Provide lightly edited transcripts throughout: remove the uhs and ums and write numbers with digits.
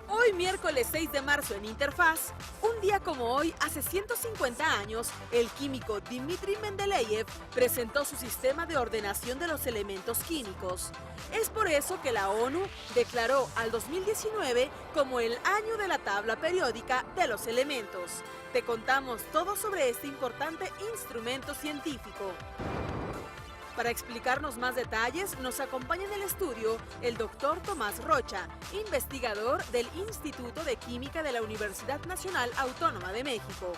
Hoy miércoles 6 de marzo en Interfaz, un día como hoy, hace 150 años, el químico Dmitri Mendeleev presentó su sistema de ordenación de los elementos químicos. Es por eso que la ONU declaró al 2019 como el año de la tabla periódica de los elementos. Te contamos todo sobre este importante instrumento científico. Para explicarnos más detalles, nos acompaña en el estudio el doctor Tomás Rocha, investigador del Instituto de Química de la Universidad Nacional Autónoma de México.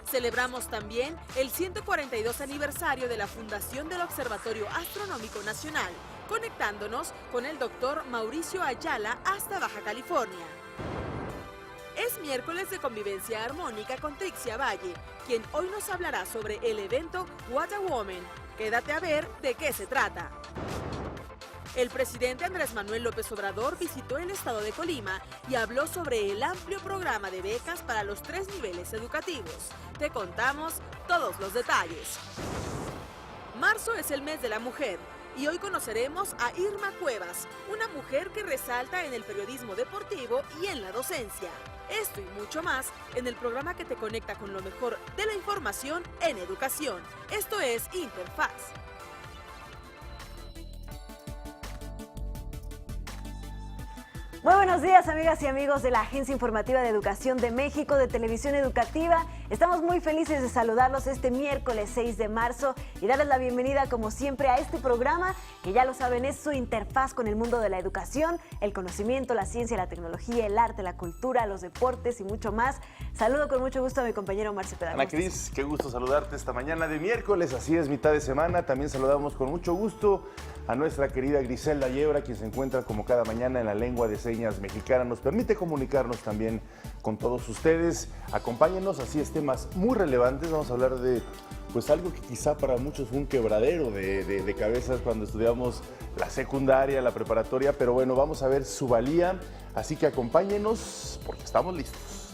Celebramos también el 142 aniversario de la fundación del Observatorio Astronómico Nacional, conectándonos con el doctor Mauricio Ayala hasta Baja California. Es miércoles de convivencia armónica con Trixia Valle, quien hoy nos hablará sobre el evento What a Woman. Quédate a ver de qué se trata. El presidente Andrés Manuel López Obrador visitó el estado de Colima y habló sobre el amplio programa de becas para los 3 niveles educativos. Te contamos todos los detalles. Marzo es el mes de la mujer y hoy conoceremos a Irma Cuevas, una mujer que resalta en el periodismo deportivo y en la docencia. Esto y mucho más en el programa que te conecta con lo mejor de la información en educación. Esto es Interfaz. Muy buenos días, amigas y amigos de la Agencia Informativa de Educación de México, de Televisión Educativa. Estamos muy felices de saludarlos este miércoles 6 de marzo y darles la bienvenida, como siempre, a este programa que ya lo saben, es su interfaz con el mundo de la educación, el conocimiento, la ciencia, la tecnología, el arte, la cultura, los deportes y mucho más. Saludo con mucho gusto a mi compañero Omar Cepeda. Ana Cris, qué gusto saludarte esta mañana de miércoles, así es, mitad de semana. También saludamos con mucho gusto a nuestra querida Griselda Yebra, quien se encuentra como cada mañana en la lengua de señas mexicana. Nos permite comunicarnos también con todos ustedes. Acompáñenos, así es, temas muy relevantes. Vamos a hablar de pues algo que quizá para muchos fue un quebradero de cabezas cuando estudiamos la secundaria, la preparatoria, pero bueno, vamos a ver su valía. Así que acompáñenos porque estamos listos.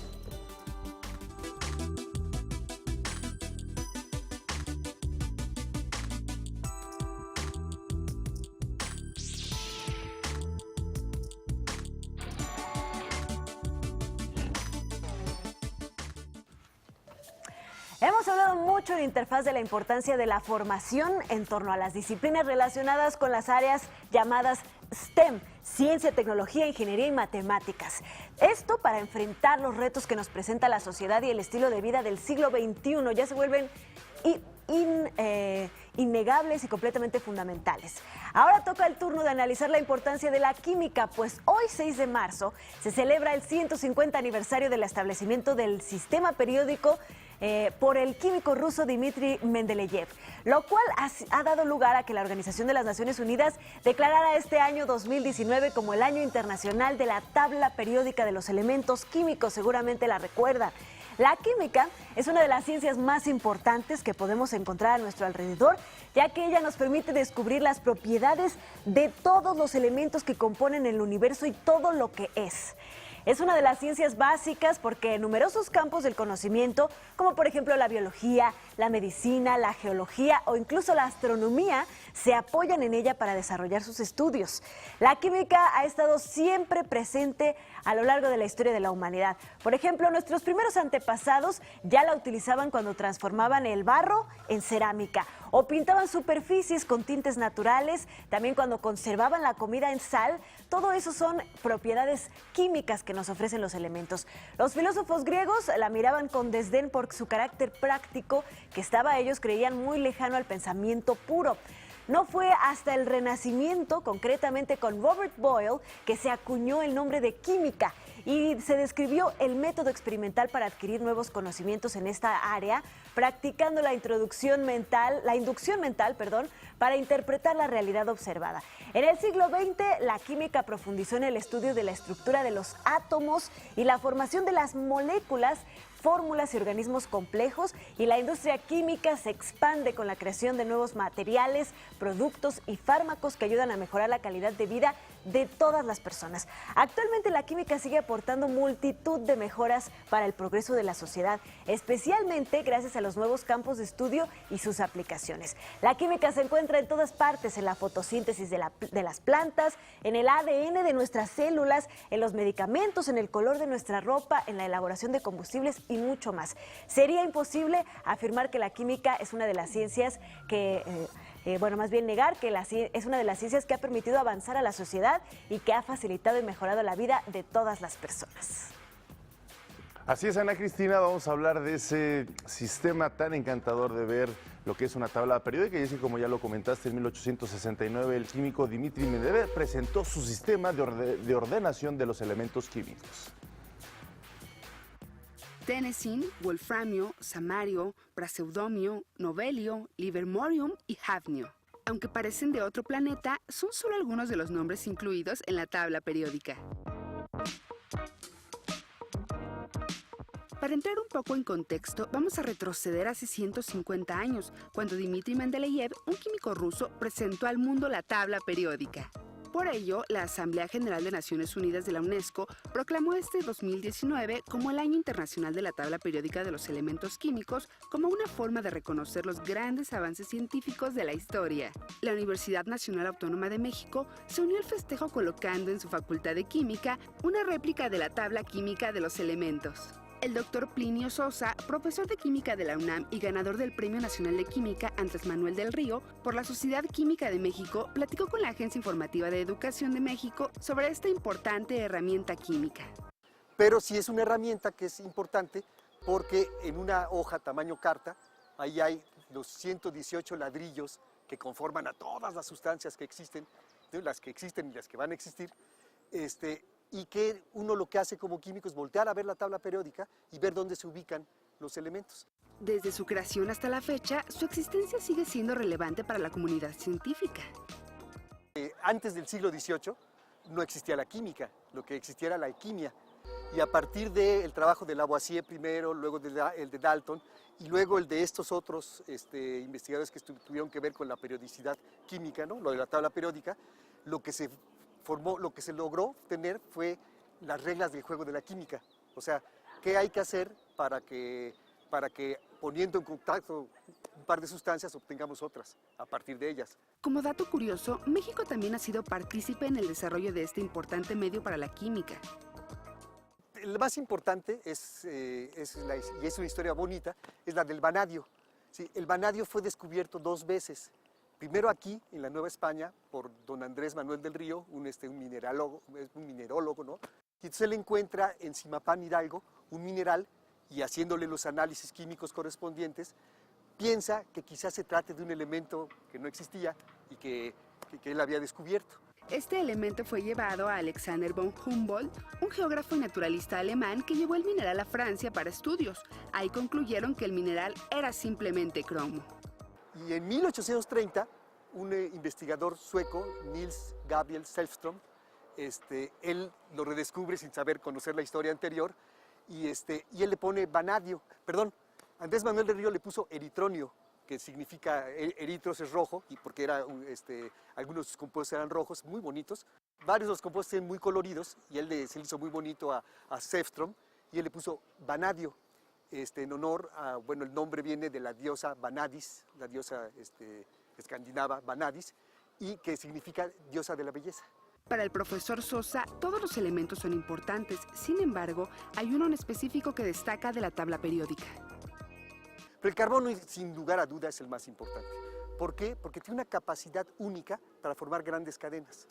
Hemos hablado mucho en Interfaz de la importancia de la formación en torno a las disciplinas relacionadas con las áreas llamadas STEM, ciencia, tecnología, ingeniería y matemáticas. Esto para enfrentar los retos que nos presenta la sociedad y el estilo de vida del siglo XXI. Ya se vuelven innegables y completamente fundamentales. Ahora toca el turno de analizar la importancia de la química, pues hoy 6 de marzo se celebra el 150 aniversario del establecimiento del sistema periódico por el químico ruso Dmitri Mendeleev, lo cual ha dado lugar a que la Organización de las Naciones Unidas declarara este año 2019 como el Año Internacional de la Tabla Periódica de los Elementos Químicos. Seguramente la recuerdan. La química es una de las ciencias más importantes que podemos encontrar a nuestro alrededor, ya que ella nos permite descubrir las propiedades de todos los elementos que componen el universo y todo lo que es. Es una de las ciencias básicas porque numerosos campos del conocimiento, como por ejemplo la biología, la medicina, la geología o incluso la astronomía, se apoyan en ella para desarrollar sus estudios. La química ha estado siempre presente a lo largo de la historia de la humanidad. Por ejemplo, nuestros primeros antepasados ya la utilizaban cuando transformaban el barro en cerámica o pintaban superficies con tintes naturales, también cuando conservaban la comida en sal. Todo eso son propiedades químicas que nos ofrecen los elementos. Los filósofos griegos la miraban con desdén por su carácter práctico, que ellos creían muy lejano al pensamiento puro. No fue hasta el Renacimiento, concretamente con Robert Boyle, que se acuñó el nombre de química y se describió el método experimental para adquirir nuevos conocimientos en esta área, practicando la inducción mental, para interpretar la realidad observada. En el siglo XX, la química profundizó en el estudio de la estructura de los átomos y la formación de las moléculas, fórmulas y organismos complejos, y la industria química se expande con la creación de nuevos materiales, productos y fármacos que ayudan a mejorar la calidad de vida de todas las personas. Actualmente la química sigue aportando multitud de mejoras para el progreso de la sociedad, especialmente gracias a los nuevos campos de estudio y sus aplicaciones. La química se encuentra en todas partes, en la fotosíntesis de las plantas, en el ADN de nuestras células, en los medicamentos, en el color de nuestra ropa, en la elaboración de combustibles y mucho más. Sería imposible afirmar que la química es una de las ciencias que, más bien negar que es una de las ciencias que ha permitido avanzar a la sociedad y que ha facilitado y mejorado la vida de todas las personas. Así es, Ana Cristina, vamos a hablar de ese sistema tan encantador de ver lo que es una tabla periódica. Y es que, como ya lo comentaste, en 1869 el químico Dmitri Mendeleev presentó su sistema de ordenación de los elementos químicos. Tennessine, wolframio, samario, praseodomio, novelio, livermorium y hafnio. Aunque parecen de otro planeta, son solo algunos de los nombres incluidos en la tabla periódica. Para entrar un poco en contexto, vamos a retroceder hace 150 años, cuando Dmitri Mendeleev, un químico ruso, presentó al mundo la tabla periódica. Por ello, la Asamblea General de Naciones Unidas de la UNESCO proclamó este 2019 como el Año Internacional de la Tabla Periódica de los Elementos Químicos como una forma de reconocer los grandes avances científicos de la historia. La Universidad Nacional Autónoma de México se unió al festejo colocando en su Facultad de Química una réplica de la Tabla Química de los Elementos. El doctor Plinio Sosa, profesor de Química de la UNAM y ganador del Premio Nacional de Química Andrés Manuel del Río por la Sociedad Química de México, platicó con la Agencia Informativa de Educación de México sobre esta importante herramienta química. Pero sí es una herramienta que es importante porque en una hoja tamaño carta, ahí hay los 118 ladrillos que conforman a todas las sustancias que existen, las que existen y las que van a existir, y que uno lo que hace como químico es voltear a ver la tabla periódica y ver dónde se ubican los elementos. Desde su creación hasta la fecha, su existencia sigue siendo relevante para la comunidad científica. Antes del siglo XVIII no existía la química, lo que existía era la alquimia. Y a partir del trabajo de Lavoisier primero, luego el de Dalton y luego el de estos otros investigadores que tuvieron que ver con la periodicidad química, ¿no? Lo de la tabla periódica, lo que se logró tener fue las reglas del juego de la química. O sea, ¿qué hay que hacer para que poniendo en contacto un par de sustancias obtengamos otras a partir de ellas? Como dato curioso, México también ha sido partícipe en el desarrollo de este importante medio para la química. El más importante y es una historia bonita, es la del vanadio. Sí, el vanadio fue descubierto 2 veces. Primero aquí, en la Nueva España, por don Andrés Manuel del Río, un minerólogo, ¿no? Y entonces él encuentra en Zimapán, Hidalgo, un mineral y haciéndole los análisis químicos correspondientes, piensa que quizás se trate de un elemento que no existía y que él había descubierto. Este elemento fue llevado a Alexander von Humboldt, un geógrafo y naturalista alemán que llevó el mineral a Francia para estudios. Ahí concluyeron que el mineral era simplemente cromo. Y en 1830, un investigador sueco, Niels Gabriel Sällström, él lo redescubre sin conocer la historia anterior, y él le pone vanadio, Andrés Manuel del Río le puso eritronio, que significa eritros es rojo, y porque algunos de sus compuestos eran rojos, muy bonitos. Varios de los compuestos eran muy coloridos, y se le hizo muy bonito a Sällström, y él le puso vanadio. En honor a, el nombre viene de la diosa Vanadis, la diosa escandinava Vanadis, y que significa diosa de la belleza. Para el profesor Sosa, todos los elementos son importantes, sin embargo, hay uno en específico que destaca de la tabla periódica. Pero el carbono, sin lugar a dudas, es el más importante. ¿Por qué? Porque tiene una capacidad única para formar grandes cadenas.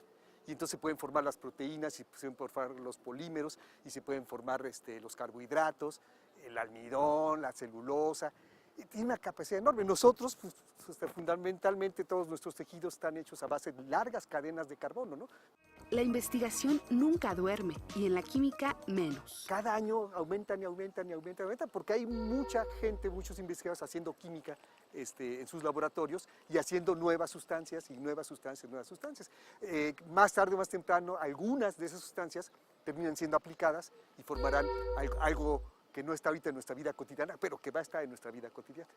Y entonces se pueden formar las proteínas, y se pueden formar los polímeros, y se pueden formar los carbohidratos, el almidón, la celulosa. Tiene una capacidad enorme. Nosotros, fundamentalmente, todos nuestros tejidos están hechos a base de largas cadenas de carbono, ¿no? La investigación nunca duerme, y en la química menos. Cada año aumentan y aumentan y aumentan, porque hay mucha gente, muchos investigadores haciendo química en sus laboratorios y haciendo nuevas sustancias y nuevas sustancias, nuevas sustancias. Más tarde o más temprano, algunas de esas sustancias terminan siendo aplicadas y formarán algo que no está ahorita en nuestra vida cotidiana, pero que va a estar en nuestra vida cotidiana.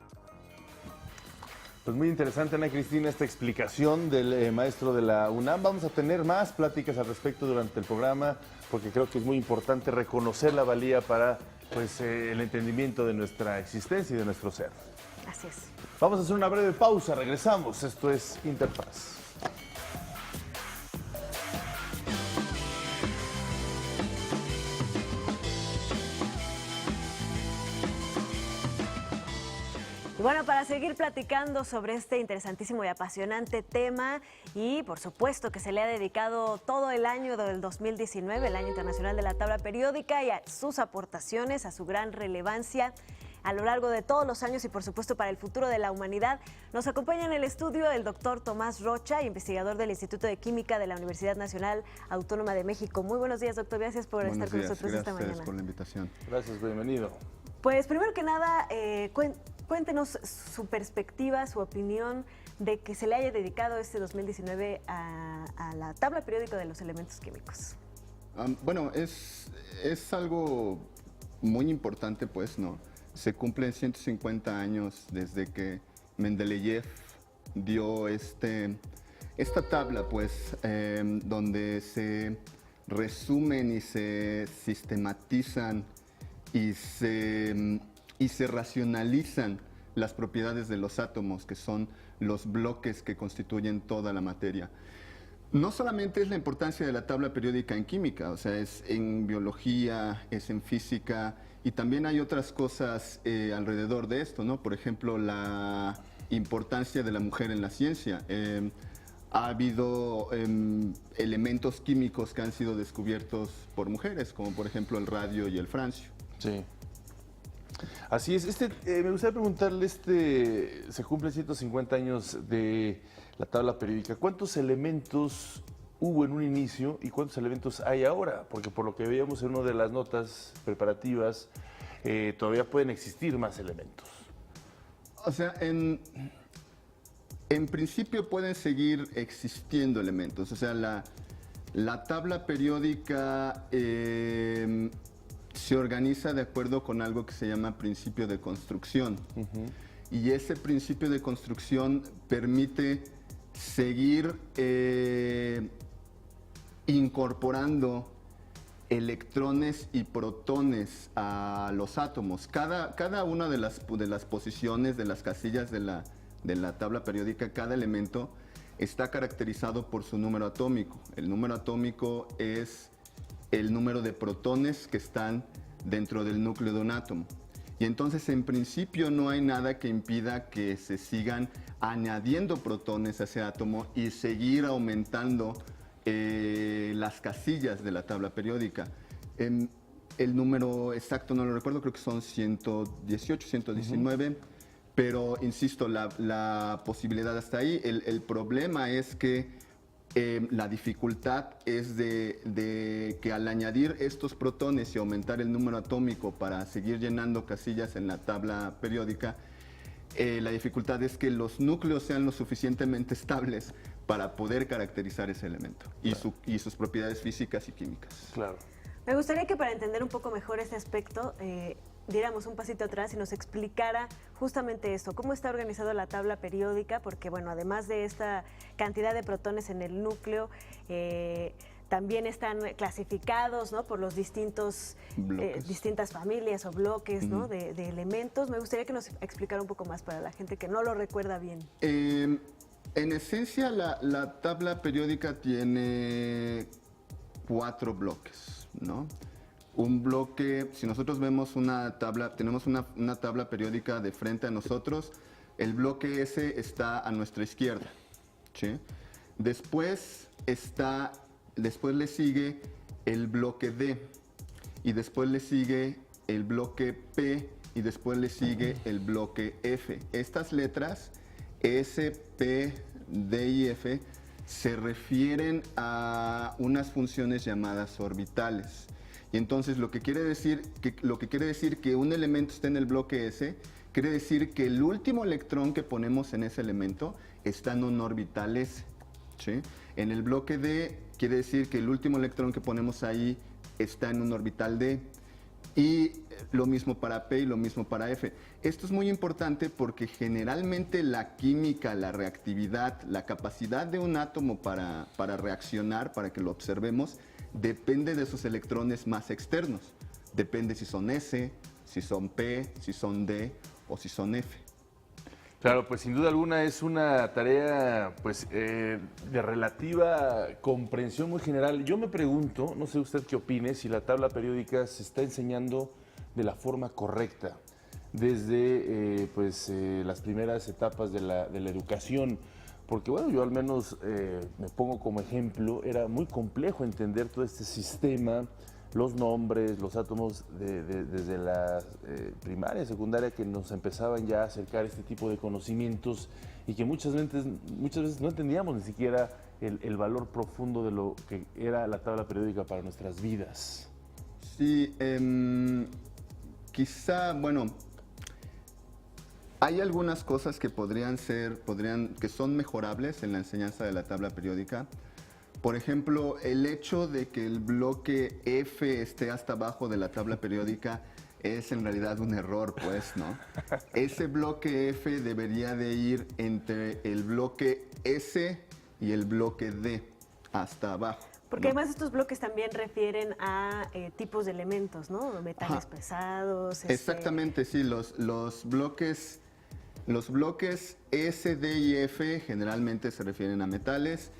Pues muy interesante, Ana Cristina, esta explicación del maestro de la UNAM. Vamos a tener más pláticas al respecto durante el programa, porque creo que es muy importante reconocer la valía para el entendimiento de nuestra existencia y de nuestro ser. Así es. Vamos a hacer una breve pausa, regresamos. Esto es Interfaz. Y bueno, para seguir platicando sobre este interesantísimo y apasionante tema, y por supuesto que se le ha dedicado todo el año del 2019, el Año Internacional de la Tabla Periódica, y a sus aportaciones, a su gran relevancia a lo largo de todos los años y por supuesto para el futuro de la humanidad, nos acompaña en el estudio el doctor Tomás Rocha, investigador del Instituto de Química de la Universidad Nacional Autónoma de México. Muy buenos días, doctor. Gracias por estar con nosotros esta mañana. Gracias por la invitación. Gracias, bienvenido. Pues primero que nada, cuéntenos su perspectiva, su opinión de que se le haya dedicado este 2019 a la tabla periódica de los elementos químicos. Bueno, es algo muy importante, pues, ¿no? Se cumplen 150 años desde que Mendeleev dio esta tabla, pues, donde se resumen y se sistematizan y se racionalizan las propiedades de los átomos, que son los bloques que constituyen toda la materia. No solamente es la importancia de la tabla periódica en química, o sea, es en biología, es en física, y también hay otras cosas alrededor de esto, ¿no? Por ejemplo, la importancia de la mujer en la ciencia. Ha habido elementos químicos que han sido descubiertos por mujeres, como por ejemplo el radio y el francio. Sí. Así es. Me gustaría preguntarle, se cumplen 150 años de la tabla periódica. ¿Cuántos elementos hubo en un inicio y cuántos elementos hay ahora? Porque por lo que veíamos en una de las notas preparativas, todavía pueden existir más elementos. O sea, en principio pueden seguir existiendo elementos. O sea, la tabla periódica se organiza de acuerdo con algo que se llama principio de construcción. Y ese principio de construcción permite seguir incorporando electrones y protones a los átomos. Cada una de las posiciones, de las casillas de la tabla periódica, cada elemento está caracterizado por su número atómico. El número atómico es el número de protones que están dentro del núcleo de un átomo. Y entonces, en principio, no hay nada que impida que se sigan añadiendo protones a ese átomo y seguir aumentando las casillas de la tabla periódica. El número exacto no lo recuerdo, creo que son 118, 119, pero insisto, la posibilidad está ahí. El problema es que la dificultad es de que al añadir estos protones y aumentar el número atómico para seguir llenando casillas en la tabla periódica, la dificultad es que los núcleos sean lo suficientemente estables para poder caracterizar ese elemento y sus propiedades físicas y químicas. Claro. Me gustaría que para entender un poco mejor este aspecto, diéramos un pasito atrás y nos explicara justamente esto, cómo está organizada la tabla periódica, porque bueno, además de esta cantidad de protones en el núcleo, también están clasificados, ¿no?, por los distintas familias o bloques, ¿no?, de elementos. Me gustaría que nos explicara un poco más para la gente que no lo recuerda bien. En esencia, la tabla periódica tiene 4 bloques, ¿no? Un bloque, si nosotros vemos una tabla, tenemos una tabla periódica de frente a nosotros, el bloque S está a nuestra izquierda, ¿sí? Después le sigue el bloque D, y después le sigue el bloque P, y después le sigue el bloque F. Estas letras, S, P, D y F, se refieren a unas funciones llamadas orbitales. Y entonces lo que quiere decir que un elemento esté en el bloque S, quiere decir que el último electrón que ponemos en ese elemento está en un orbital S, ¿sí? En el bloque D quiere decir que el último electrón que ponemos ahí está en un orbital D. Y lo mismo para P y lo mismo para F. Esto es muy importante porque generalmente la química, la reactividad, la capacidad de un átomo para reaccionar, para que lo observemos, depende de sus electrones más externos. Depende si son S, si son P, si son D o si son F. Claro, pues sin duda alguna es una tarea pues, de relativa comprensión muy general. Yo me pregunto, no sé usted qué opine, si la tabla periódica se está enseñando de la forma correcta desde las primeras etapas de la educación. Porque bueno, yo al menos me pongo como ejemplo, era muy complejo entender todo este sistema, los nombres, los átomos desde la primaria, secundaria, que nos empezaban ya a acercar este tipo de conocimientos y que muchas veces no entendíamos ni siquiera el valor profundo de lo que era la tabla periódica para nuestras vidas. Sí, quizá, bueno, hay algunas cosas que que son mejorables en la enseñanza de la tabla periódica. Por ejemplo, el hecho de que el bloque F esté hasta abajo de la tabla periódica es en realidad un error, pues, ¿no? Ese bloque F debería de ir entre el bloque S y el bloque D, hasta abajo. Porque ¿no? además estos bloques también refieren a tipos de elementos, ¿no? Metales pesados. Exactamente, sí, los bloques S, D y F generalmente se refieren a metales.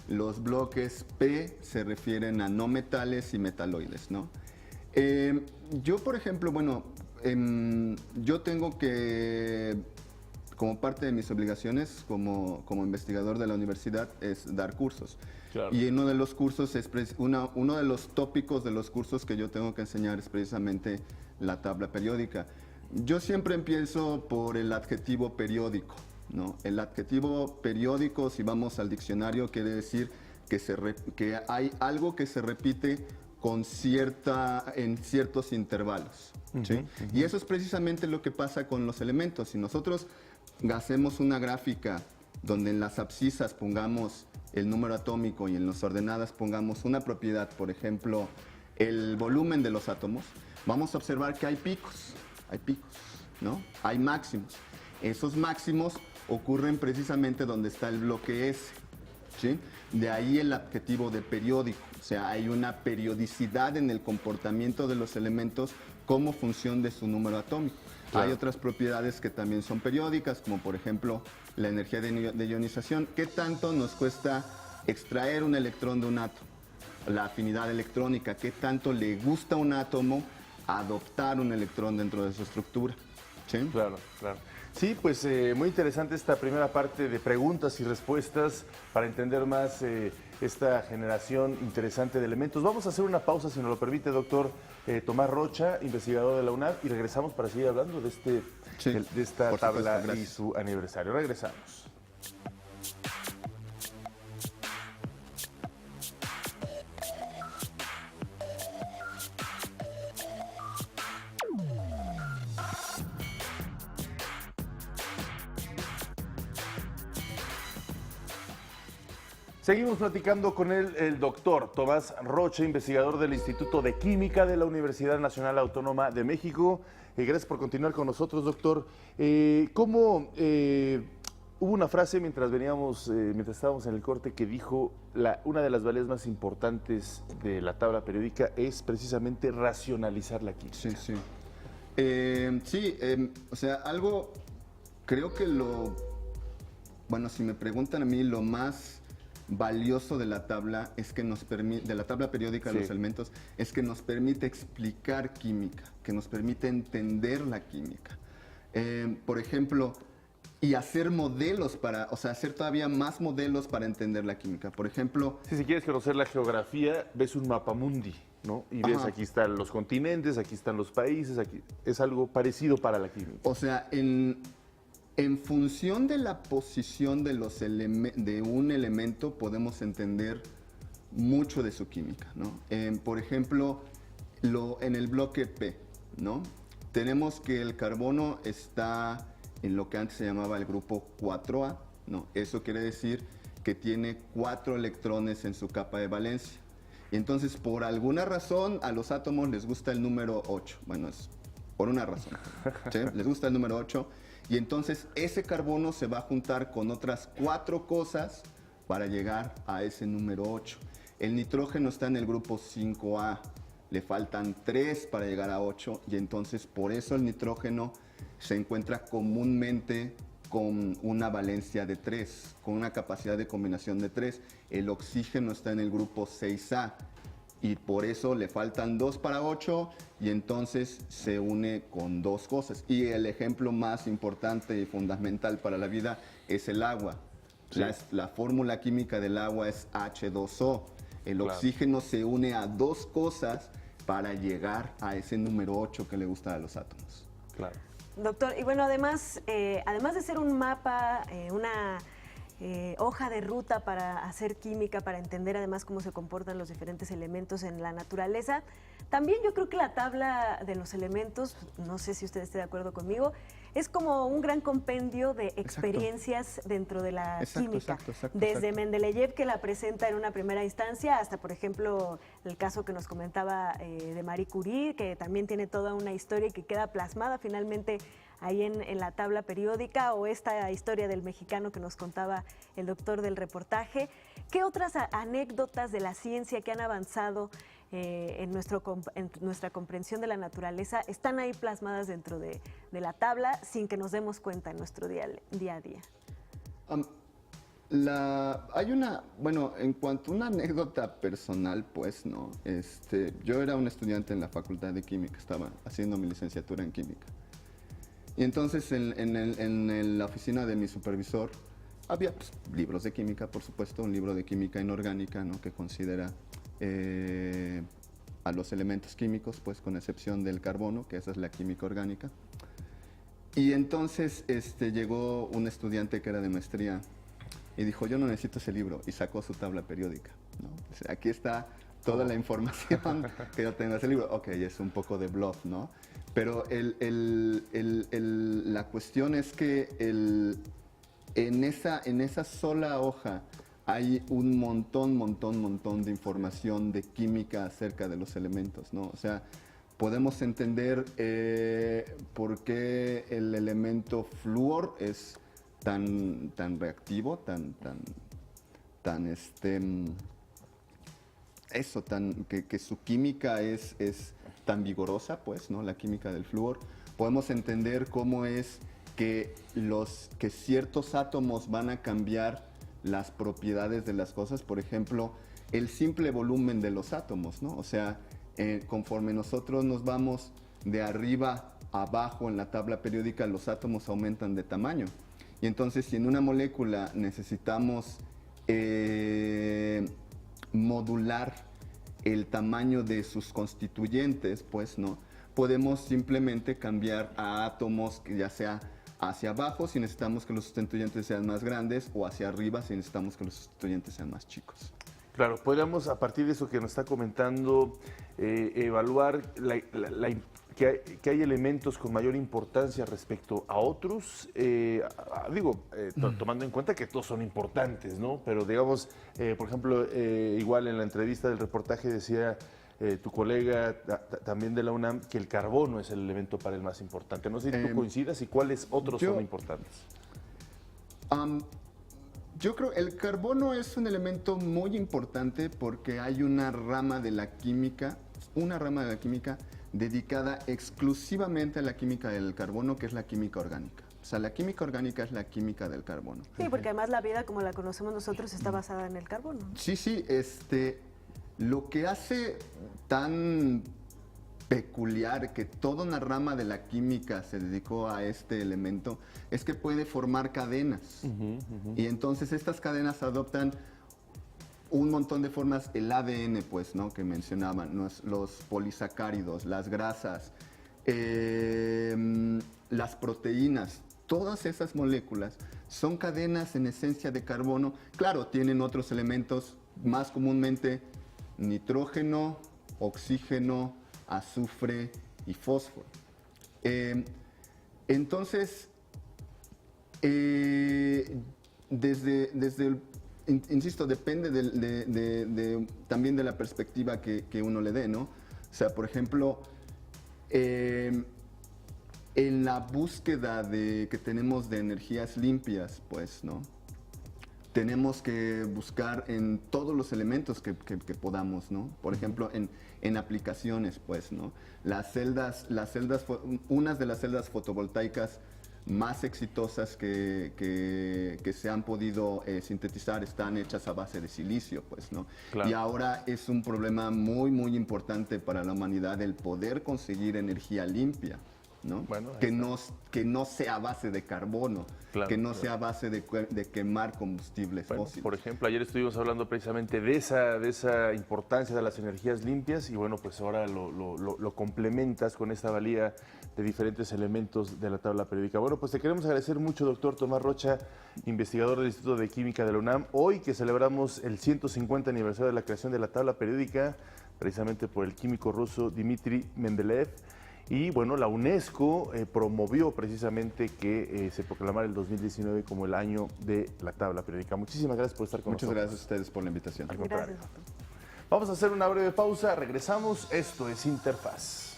Los bloques P se refieren a no metales y metaloides, ¿no? Yo, por ejemplo, bueno, yo tengo que, como parte de mis obligaciones como investigador de la universidad, es dar cursos. Claro. Y uno de los cursos uno de los tópicos de los cursos que yo tengo que enseñar es precisamente la tabla periódica. Yo siempre empiezo por el adjetivo periódico, ¿no? El adjetivo periódico, si vamos al diccionario, quiere decir que hay algo que se repite en ciertos intervalos. ¿Sí? Y eso es precisamente lo que pasa con los elementos. Si nosotros hacemos una gráfica donde en las abscisas pongamos el número atómico y en las ordenadas pongamos una propiedad, por ejemplo, el volumen de los átomos, vamos a observar que hay picos, ¿no? Hay máximos. Esos máximos ocurren precisamente donde está el bloque S, ¿sí? De ahí el adjetivo de periódico, o sea, hay una periodicidad en el comportamiento de los elementos como función de su número atómico. Claro. Hay otras propiedades que también son periódicas, como por ejemplo la energía de ionización. ¿Qué tanto nos cuesta extraer un electrón de un átomo? La afinidad electrónica, ¿qué tanto le gusta a un átomo adoptar un electrón dentro de su estructura? ¿Sí? Claro, claro. Sí, pues muy interesante esta primera parte de preguntas y respuestas para entender más esta generación interesante de elementos. Vamos a hacer una pausa, si nos lo permite, doctor Tomás Rocha, investigador de la UNAM, y regresamos para seguir hablando de, de esta tabla y su aniversario. Regresamos. Seguimos platicando con el doctor Tomás Rocha, investigador del Instituto de Química de la Universidad Nacional Autónoma de México. Gracias por continuar con nosotros, doctor. Hubo una frase mientras estábamos en el corte que dijo una de las valías más importantes de la tabla periódica es precisamente racionalizar la química. Sí, sí. O sea, algo, creo que bueno, si me preguntan a mí, lo más valioso de la tabla es que nos permite, de la tabla periódica de los elementos, es que nos permite explicar química, que nos permite entender la química. Por ejemplo, y hacer modelos hacer todavía más modelos para entender la química. Por ejemplo, si quieres conocer la geografía, ves un mapamundi, ¿no? Y ves, aquí están los continentes, aquí están los países, aquí es algo parecido para la química. O sea, en función de la posición de un elemento podemos entender mucho de su química, ¿no? Por ejemplo, en el bloque P, ¿no? Tenemos que el carbono está en lo que antes se llamaba el grupo 4A, ¿no? Eso quiere decir que tiene 4 electrones en su capa de valencia. Y entonces, por alguna razón, a los átomos les gusta el número 8. Bueno, es por una razón. ¿Sí? Les gusta el número 8. Y entonces ese carbono se va a juntar con otras 4 cosas para llegar a ese número 8. El nitrógeno está en el grupo 5A. Le faltan 3 para llegar a 8. Y entonces, por eso el nitrógeno se encuentra comúnmente con una valencia de 3, con una capacidad de combinación de 3. El oxígeno está en el grupo 6A y por eso le faltan 2 para 8 y entonces se une con 2 cosas. Y el ejemplo más importante y fundamental para la vida es el agua. Sí. La fórmula química del agua es H2O. El oxígeno se une a 2 cosas para llegar a ese número 8 que le gusta a los átomos. Claro. Doctor, y bueno, además de ser un mapa, una hoja de ruta para hacer química, para entender además cómo se comportan los diferentes elementos en la naturaleza, también yo creo que la tabla de los elementos, no sé si usted esté de acuerdo conmigo, es como un gran compendio de experiencias dentro de la química. Desde Mendeleev, que la presenta en una primera instancia, hasta, por ejemplo, el caso que nos comentaba de Marie Curie, que también tiene toda una historia y que queda plasmada finalmente ahí en la tabla periódica, o esta historia del mexicano que nos contaba el doctor del reportaje. ¿Qué otras anécdotas de la ciencia que han avanzado en nuestra comprensión de la naturaleza están ahí plasmadas dentro de la tabla sin que nos demos cuenta en nuestro día a día? Hay una, bueno, en cuanto a una anécdota personal, pues, ¿no? Yo era un estudiante en la Facultad de Química, estaba haciendo mi licenciatura en Química. Y entonces en la oficina de mi supervisor había pues, libros de química, por supuesto, un libro de química inorgánica, ¿no? Que considera a los elementos químicos, pues con excepción del carbono, que esa es la química orgánica. Y entonces llegó un estudiante que era de maestría y dijo, yo no necesito ese libro, y sacó su tabla periódica, ¿no? O sea, aquí está toda la información que yo tengo en ese libro. Ok, es un poco de bluff, ¿no? Pero la cuestión es que en esa sola hoja hay un montón de información de química acerca de los elementos, ¿no? O sea, podemos entender por qué el elemento flúor es tan reactivo, que su química es tan vigorosa, pues, ¿no? La química del flúor. Podemos entender cómo es que ciertos átomos van a cambiar las propiedades de las cosas, por ejemplo, el simple volumen de los átomos, ¿no? O sea, conforme nosotros nos vamos de arriba a abajo en la tabla periódica, los átomos aumentan de tamaño. Y entonces, si en una molécula necesitamos modular el tamaño de sus constituyentes, pues, ¿no? Podemos simplemente cambiar a átomos que ya sea hacia abajo si necesitamos que los sustituyentes sean más grandes, o hacia arriba si necesitamos que los sustituyentes sean más chicos. Claro, podríamos a partir de eso que nos está comentando evaluar que hay elementos con mayor importancia respecto a otros, tomando en cuenta que todos son importantes, ¿no? Pero digamos, por ejemplo, igual en la entrevista del reportaje decía tu colega también de la UNAM que el carbono es el elemento para el más importante. No sé si tú coincidas y cuáles otros son importantes. Yo creo que el carbono es un elemento muy importante porque hay una rama de la química, dedicada exclusivamente a la química del carbono, que es la química orgánica. O sea, la química orgánica es la química del carbono. Sí, porque además la vida como la conocemos nosotros está basada en el carbono, ¿no? Sí, lo que hace tan peculiar que toda una rama de la química se dedicó a este elemento es que puede formar cadenas. Y entonces estas cadenas adoptan un montón de formas. El ADN, pues, ¿no? Que mencionaban, los polisacáridos, las grasas, las proteínas, todas esas moléculas son cadenas en esencia de carbono. Claro, tienen otros elementos, más comúnmente nitrógeno, oxígeno, azufre y fósforo. Entonces, desde insisto, depende también de la perspectiva que uno le dé, ¿no? O sea, por ejemplo, en la búsqueda que tenemos de energías limpias, pues, ¿no? Tenemos que buscar en todos los elementos que podamos, ¿no? Por ejemplo, en aplicaciones, pues, ¿no? Unas de las celdas fotovoltaicas más exitosas que se han podido sintetizar están hechas a base de silicio, pues, ¿no? Claro. Y ahora es un problema muy, muy importante para la humanidad el poder conseguir energía limpia, ¿no? Bueno, que no sea a base de carbono, Claro, que no claro. sea a base de quemar combustibles Bueno, fósiles. por ejemplo, ayer estuvimos hablando precisamente de esa importancia de las energías limpias y bueno, pues ahora lo complementas con esta valía de diferentes elementos de la tabla periódica. Bueno, pues te queremos agradecer mucho, doctor Tomás Rocha, investigador del Instituto de Química de la UNAM. Hoy que celebramos el 150 aniversario de la creación de la tabla periódica, precisamente por el químico ruso Dmitry Mendeleev. Y bueno, la UNESCO promovió precisamente que se proclamara el 2019 como el año de la tabla periódica. Muchísimas gracias por estar con Muchas nosotros. gracias a ustedes por la invitación. Al contrario. Gracias, doctor. Vamos a hacer una breve pausa, regresamos. Esto es Interfaz.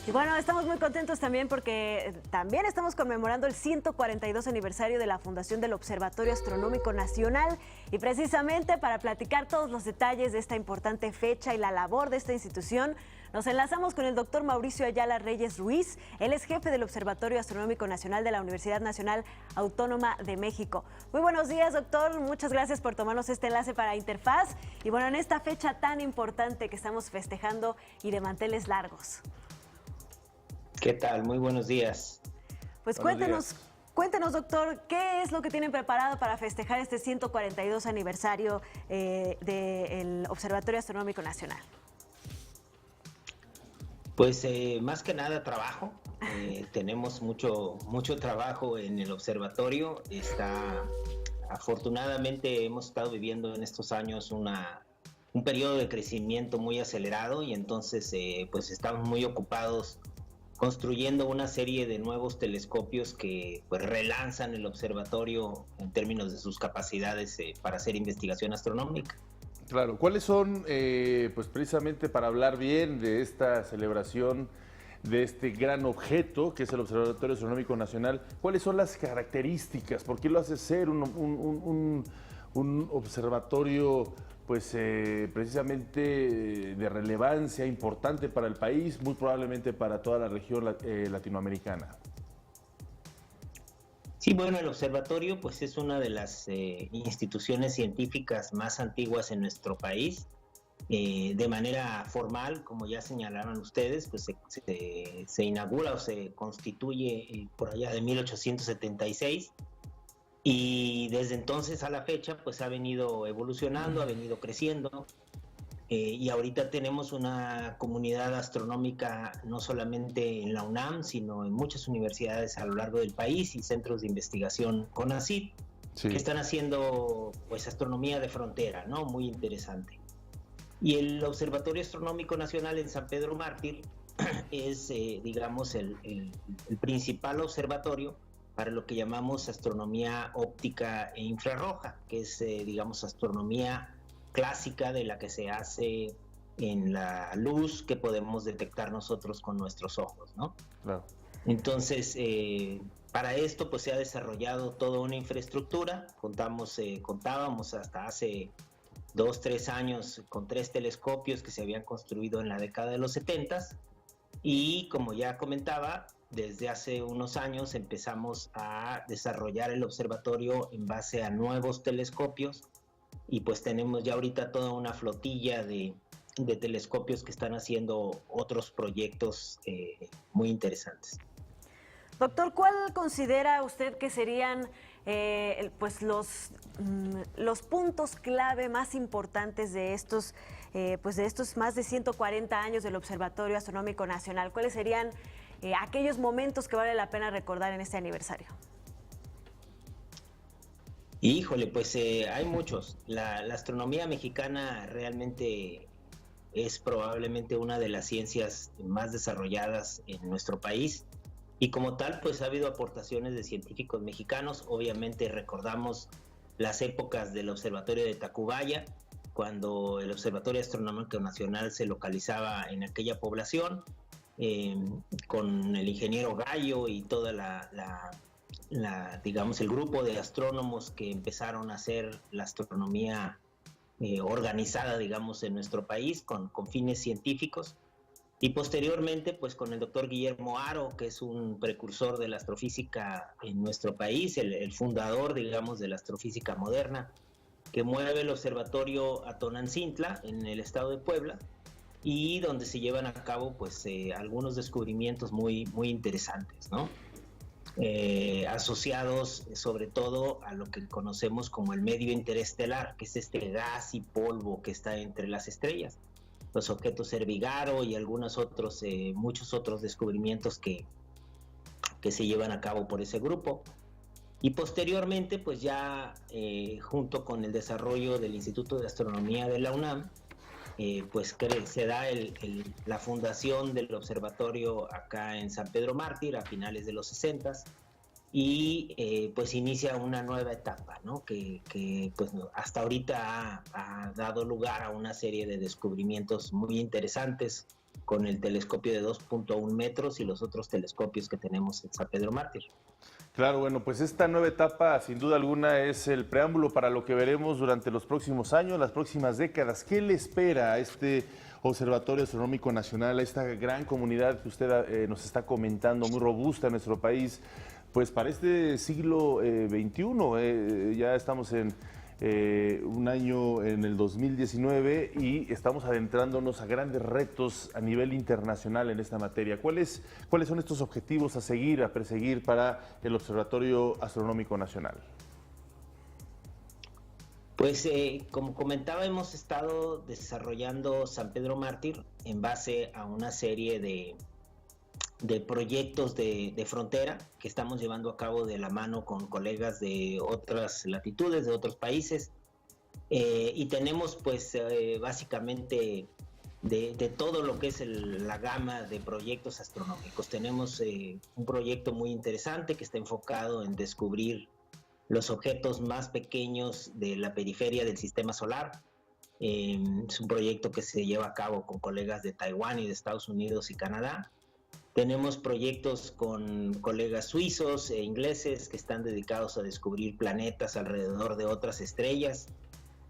Y bueno, estamos muy contentos también porque también estamos conmemorando el 142 aniversario de la fundación del Observatorio Astronómico Nacional y precisamente para platicar todos los detalles de esta importante fecha y la labor de esta institución, nos enlazamos con el doctor Mauricio Ayala Reyes Ruiz. Él es jefe del Observatorio Astronómico Nacional de la Universidad Nacional Autónoma de México. Muy buenos días, doctor. Muchas gracias por tomarnos este enlace para Interfaz. Y bueno, en esta fecha tan importante que estamos festejando y de manteles largos. ¿Qué tal? Muy buenos días. Pues Buenos cuéntenos, doctor, ¿qué es lo que tienen preparado para festejar este 142 aniversario del Observatorio Astronómico Nacional? Pues más que nada trabajo. Tenemos mucho trabajo en el observatorio. Afortunadamente hemos estado viviendo en estos años un periodo de crecimiento muy acelerado y entonces pues estamos muy ocupados construyendo una serie de nuevos telescopios que pues relanzan el observatorio en términos de sus capacidades para hacer investigación astronómica. Claro, ¿cuáles son, pues precisamente para hablar bien de esta celebración, de este gran objeto que es el Observatorio Astronómico Nacional, cuáles son las características? ¿Por qué lo hace ser un observatorio pues precisamente de relevancia importante para el país, muy probablemente para toda la región latinoamericana? Sí, bueno, el observatorio pues es una de las instituciones científicas más antiguas en nuestro país. De manera formal, como ya señalaron ustedes, pues se inaugura o se constituye por allá de 1876 y desde entonces a la fecha pues ha venido evolucionando, ha venido creciendo. Y ahorita tenemos una comunidad astronómica no solamente en la UNAM, sino en muchas universidades a lo largo del país y centros de investigación CONACYT, Sí. que están haciendo pues astronomía de frontera, ¿no? Muy interesante. Y el Observatorio Astronómico Nacional en San Pedro Mártir es, digamos, el principal observatorio para lo que llamamos astronomía óptica e infrarroja, que es, digamos, astronomía clásica de la que se hace en la luz que podemos detectar nosotros con nuestros ojos, ¿no? Claro. Entonces, para esto pues se ha desarrollado toda una infraestructura. Contábamos hasta hace 2-3 años con 3 telescopios que se habían construido en la década de los 70s y como ya comentaba, desde hace unos años empezamos a desarrollar el observatorio en base a nuevos telescopios y pues tenemos ya ahorita toda una flotilla de telescopios que están haciendo otros proyectos muy interesantes. Doctor, ¿cuál considera usted que serían pues los puntos clave más importantes de estos más de 140 años del Observatorio Astronómico Nacional? ¿Cuáles serían aquellos momentos que vale la pena recordar en este aniversario? Híjole, pues hay muchos. La astronomía mexicana realmente es probablemente una de las ciencias más desarrolladas en nuestro país. Y como tal, pues ha habido aportaciones de científicos mexicanos. Obviamente recordamos las épocas del Observatorio de Tacubaya, cuando el Observatorio Astronómico Nacional se localizaba en aquella población, con el ingeniero Gallo y toda digamos, el grupo de astrónomos que empezaron a hacer la astronomía organizada, digamos, en nuestro país con fines científicos. Y posteriormente, pues con el doctor Guillermo Haro, que es un precursor de la astrofísica en nuestro país, el fundador, digamos, de la astrofísica moderna, que mueve el observatorio a Tonantzintla, en el estado de Puebla, y donde se llevan a cabo, pues, algunos descubrimientos muy, muy interesantes, ¿no? Asociados sobre todo a lo que conocemos como el medio interestelar, que es este gas y polvo que está entre las estrellas, los objetos Cervigaro y algunos otros, muchos otros descubrimientos que se llevan a cabo por ese grupo. Y posteriormente, pues ya junto con el desarrollo del Instituto de Astronomía de la UNAM, pues se da la fundación del observatorio acá en San Pedro Mártir a finales de los 60s, y pues inicia una nueva etapa, ¿no? que pues hasta ahorita ha dado lugar a una serie de descubrimientos muy interesantes con el telescopio de 2.1 metros y los otros telescopios que tenemos en San Pedro Mártir. Claro, bueno, pues esta nueva etapa sin duda alguna es el preámbulo para lo que veremos durante los próximos años, las próximas décadas. ¿Qué le espera a este Observatorio Astronómico Nacional, a esta gran comunidad que usted nos está comentando, muy robusta en nuestro país? Pues para este siglo XXI, ya estamos en un año en el 2019 y estamos adentrándonos a grandes retos a nivel internacional en esta materia. ¿Cuáles son estos objetivos a seguir, a perseguir para el Observatorio Astronómico Nacional? Pues como comentaba, hemos estado desarrollando San Pedro Mártir en base a una serie de proyectos de frontera que estamos llevando a cabo de la mano con colegas de otras latitudes, de otros países, y tenemos pues básicamente de todo lo que es la gama de proyectos astronómicos. Tenemos un proyecto muy interesante que está enfocado en descubrir los objetos más pequeños de la periferia del sistema solar. Es un proyecto que se lleva a cabo con colegas de Taiwán y de Estados Unidos y Canadá. Tenemos proyectos con colegas suizos e ingleses que están dedicados a descubrir planetas alrededor de otras estrellas.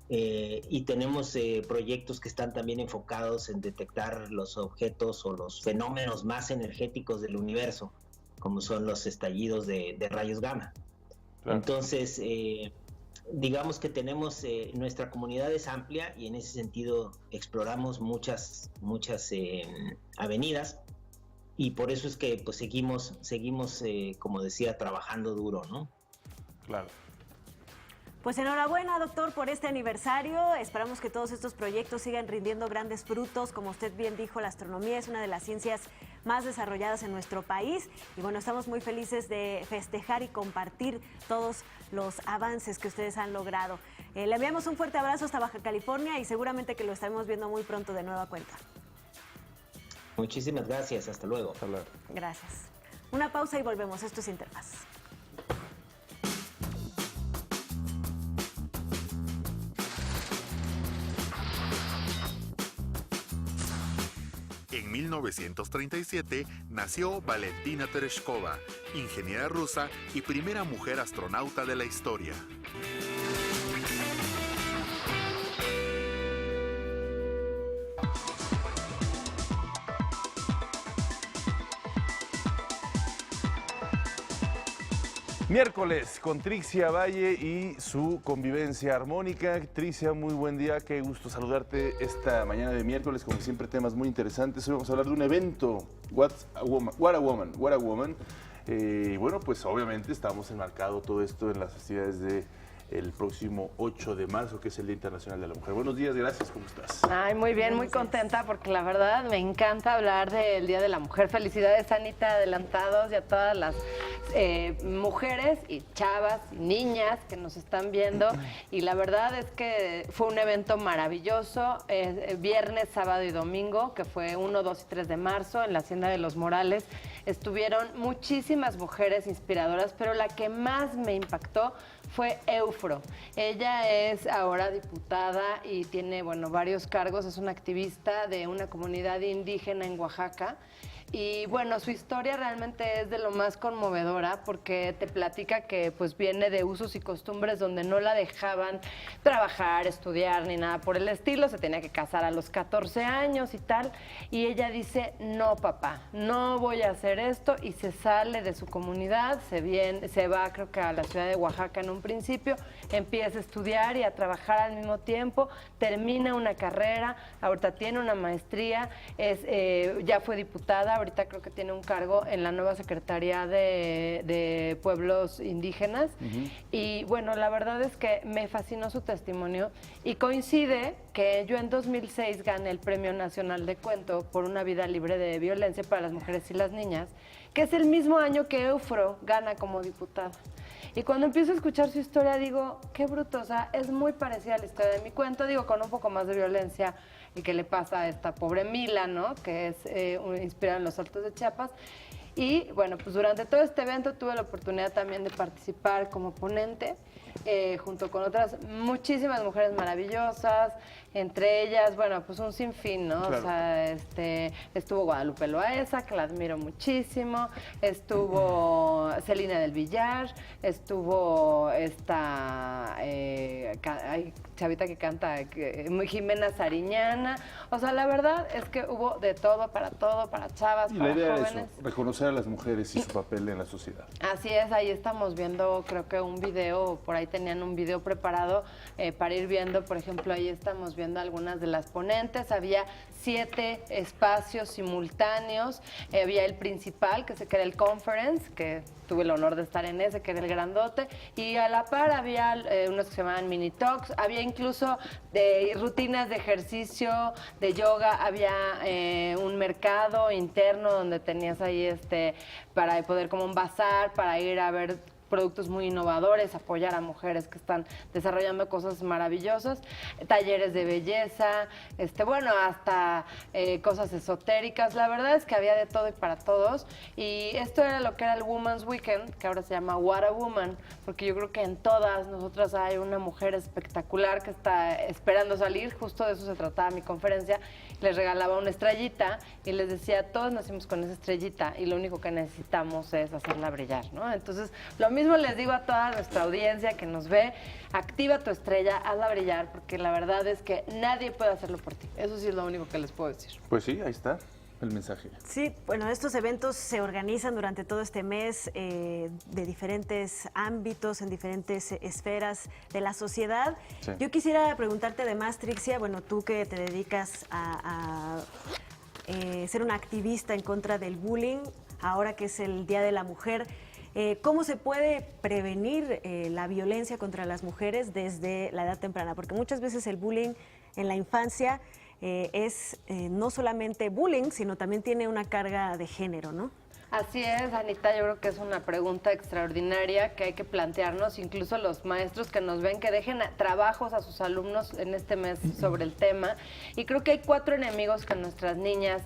Y tenemos proyectos que están también enfocados en detectar los objetos o los fenómenos más energéticos del universo, como son los estallidos de rayos gamma. Claro. Entonces, digamos que tenemos, nuestra comunidad es amplia y en ese sentido exploramos muchas avenidas. Y por eso es que pues seguimos como decía, trabajando duro, ¿no? Claro. Pues enhorabuena, doctor, por este aniversario. Esperamos que todos estos proyectos sigan rindiendo grandes frutos. Como usted bien dijo, la astronomía es una de las ciencias más desarrolladas en nuestro país. Y bueno, estamos muy felices de festejar y compartir todos los avances que ustedes han logrado. Le enviamos un fuerte abrazo hasta Baja California y seguramente que lo estaremos viendo muy pronto de nueva cuenta. Muchísimas gracias, hasta luego. Hasta luego. Gracias. Una pausa y volvemos. Esto es Interfaz. En 1937 nació Valentina Tereshkova, ingeniera rusa y primera mujer astronauta de la historia. Miércoles con Trixia Valle y su convivencia armónica. Trixia, muy buen día, qué gusto saludarte esta mañana de miércoles, como siempre temas muy interesantes. Hoy vamos a hablar de un evento, What a Woman. Bueno, pues obviamente estamos enmarcado todo esto en las festividades de el próximo 8 de marzo, que es el Día Internacional de la Mujer. Buenos días, gracias, ¿cómo estás? Ay, muy bien, muy contenta porque la verdad me encanta hablar del Día de la Mujer. Felicidades, Anita, adelantados, y a todas las mujeres y chavas y niñas que nos están viendo. Y la verdad es que fue un evento maravilloso, viernes, sábado y domingo, que fue 1, 2 y 3 de marzo en la Hacienda de los Morales. Estuvieron muchísimas mujeres inspiradoras, pero la que más me impactó fue Eufro. Ella es ahora diputada y tiene, bueno, varios cargos. Es una activista de una comunidad indígena en Oaxaca. Y bueno, su historia realmente es de lo más conmovedora porque te platica que pues viene de usos y costumbres donde no la dejaban trabajar, estudiar ni nada por el estilo, se tenía que casar a los 14 años y tal, y ella dice, no papá, no voy a hacer esto, y se sale de su comunidad, se va creo que a la ciudad de Oaxaca en un principio, empieza a estudiar y a trabajar al mismo tiempo, termina una carrera, ahorita tiene una maestría, ya fue diputada, ahorita creo que tiene un cargo en la nueva Secretaría de Pueblos Indígenas. Y bueno, la verdad es que me fascinó su testimonio y coincide que yo en 2006 gané el Premio Nacional de Cuento por una vida libre de violencia para las mujeres y las niñas, que es el mismo año que Eufro gana como diputada. Y cuando empiezo a escuchar su historia digo, qué bruto, o sea, es muy parecida a la historia de mi cuento, digo, con un poco más de violencia y que le pasa a esta pobre Mila, ¿no? Que es inspirada en los Altos de Chiapas. Y bueno, pues durante todo este evento tuve la oportunidad también de participar como ponente, junto con otras muchísimas mujeres maravillosas, entre ellas, bueno, pues un sinfín, ¿no? Claro. O sea, estuvo Guadalupe Loaesa, que la admiro muchísimo, estuvo Celina del Villar, estuvo esta chavita que canta, Jimena Sariñana. O sea, la verdad es que hubo de todo, para chavas, y para la idea jóvenes. Es eso, reconocer a las mujeres y su papel en la sociedad. Así es, ahí estamos viendo, creo que un video, por ahí tenían un video preparado para ir viendo, por ejemplo, ahí estamos viendo algunas de las ponentes, había 7 espacios simultáneos, había el principal, que era el conference, que tuve el honor de estar en ese, que era el grandote, y a la par había unos que se llamaban mini talks, había incluso rutinas de ejercicio, de yoga, había un mercado interno donde tenías ahí para poder como un bazar, para ir a ver productos muy innovadores, apoyar a mujeres que están desarrollando cosas maravillosas, talleres de belleza, bueno, hasta cosas esotéricas. La verdad es que había de todo y para todos, y esto era lo que era el Women's Weekend, que ahora se llama What a Woman, porque yo creo que en todas nosotras hay una mujer espectacular que está esperando salir. Justo de eso se trataba mi conferencia. Les regalaba una estrellita y les decía, todos nacimos con esa estrellita y lo único que necesitamos es hacerla brillar, ¿no? Entonces, lo mismo les digo a toda nuestra audiencia que nos ve, activa tu estrella, hazla brillar, porque la verdad es que nadie puede hacerlo por ti. Eso sí es lo único que les puedo decir. Pues sí, ahí está el mensaje. Sí, bueno, estos eventos se organizan durante todo este mes de diferentes ámbitos, en diferentes esferas de la sociedad. Sí. Yo quisiera preguntarte además, Trixia, bueno, tú que te dedicas a ser una activista en contra del bullying, ahora que es el Día de la Mujer, ¿cómo se puede prevenir la violencia contra las mujeres desde la edad temprana? Porque muchas veces el bullying en la infancia es no solamente bullying, sino también tiene una carga de género, ¿no? Así es, Anita, yo creo que es una pregunta extraordinaria que hay que plantearnos, incluso los maestros que nos ven, que dejen trabajos a sus alumnos en este mes sobre el tema. Y creo que hay 4 enemigos que nuestras niñas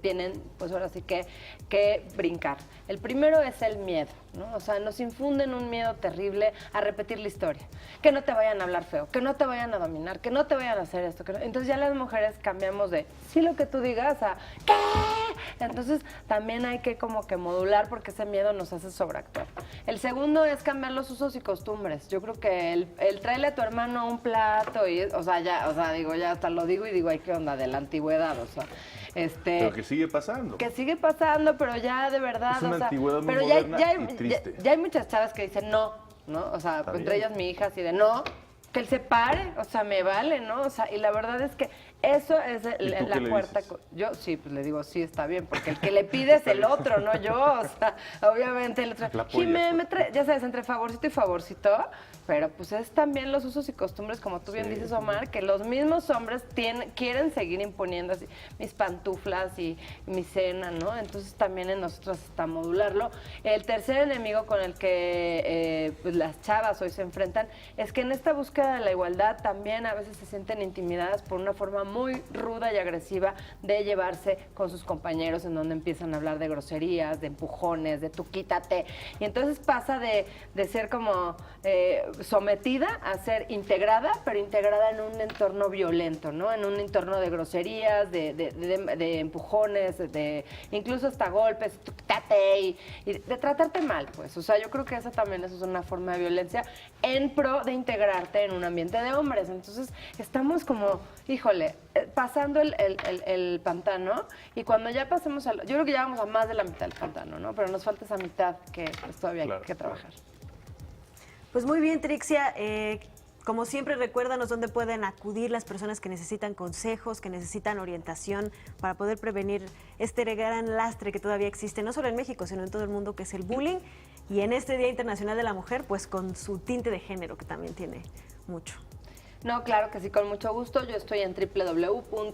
tienen, pues ahora sí que brincar. El primero es el miedo, ¿no? O sea, nos infunden un miedo terrible a repetir la historia. Que no te vayan a hablar feo, que no te vayan a dominar, que no te vayan a hacer esto. Entonces ya las mujeres cambiamos de, sí lo que tú digas, a, ¿qué? Entonces también hay que como que modular, porque ese miedo nos hace sobreactuar. El segundo es cambiar los usos y costumbres. Yo creo que el traerle a tu hermano un plato y, ya hasta lo digo y digo, ay, ¿qué onda? De la antigüedad, o sea. Pero que sigue pasando. Que sigue pasando, pero ya de verdad, es una antigüedad muy pero moderna y triste. Ya hay muchas chavas que dicen no, o sea, entre ellas mi hija así de no, que él se pare, o sea, me vale, ¿no? O sea, y la verdad es que Eso es la cuarta cosa. Yo sí, pues le digo, sí, está bien, porque el que le pide es el otro, no yo. O sea, obviamente el otro. Ya sabes, entre favorcito y favorcito, pero pues es también los usos y costumbres, como tú bien dices, Omar, que los mismos hombres quieren seguir imponiendo así mis pantuflas y mi cena, ¿no? Entonces también en nosotros está modularlo. El tercer enemigo con el que pues las chavas hoy se enfrentan es que en esta búsqueda de la igualdad también a veces se sienten intimidadas por una forma muy ruda y agresiva de llevarse con sus compañeros, en donde empiezan a hablar de groserías, de empujones, de tú quítate. Y entonces pasa de ser como sometida a ser integrada, pero integrada en un entorno violento, ¿no? En un entorno de groserías, de empujones, incluso hasta golpes, tú quítate, y de tratarte mal, pues. O sea, yo creo que esa también es una forma de violencia en pro de integrarte en un ambiente de hombres. Entonces, estamos como, híjole, pasando el pantano, y cuando ya pasemos yo creo que ya vamos a más de la mitad del pantano, ¿no? Pero nos falta esa mitad que pues, todavía hay que trabajar. Pues muy bien, Trixia. Como siempre, recuérdanos dónde pueden acudir las personas que necesitan consejos, que necesitan orientación para poder prevenir este gran lastre que todavía existe, no solo en México, sino en todo el mundo, que es el bullying. Y en este Día Internacional de la Mujer, pues con su tinte de género, que también tiene mucho. No, claro que sí, con mucho gusto. Yo estoy en trixiavalle.com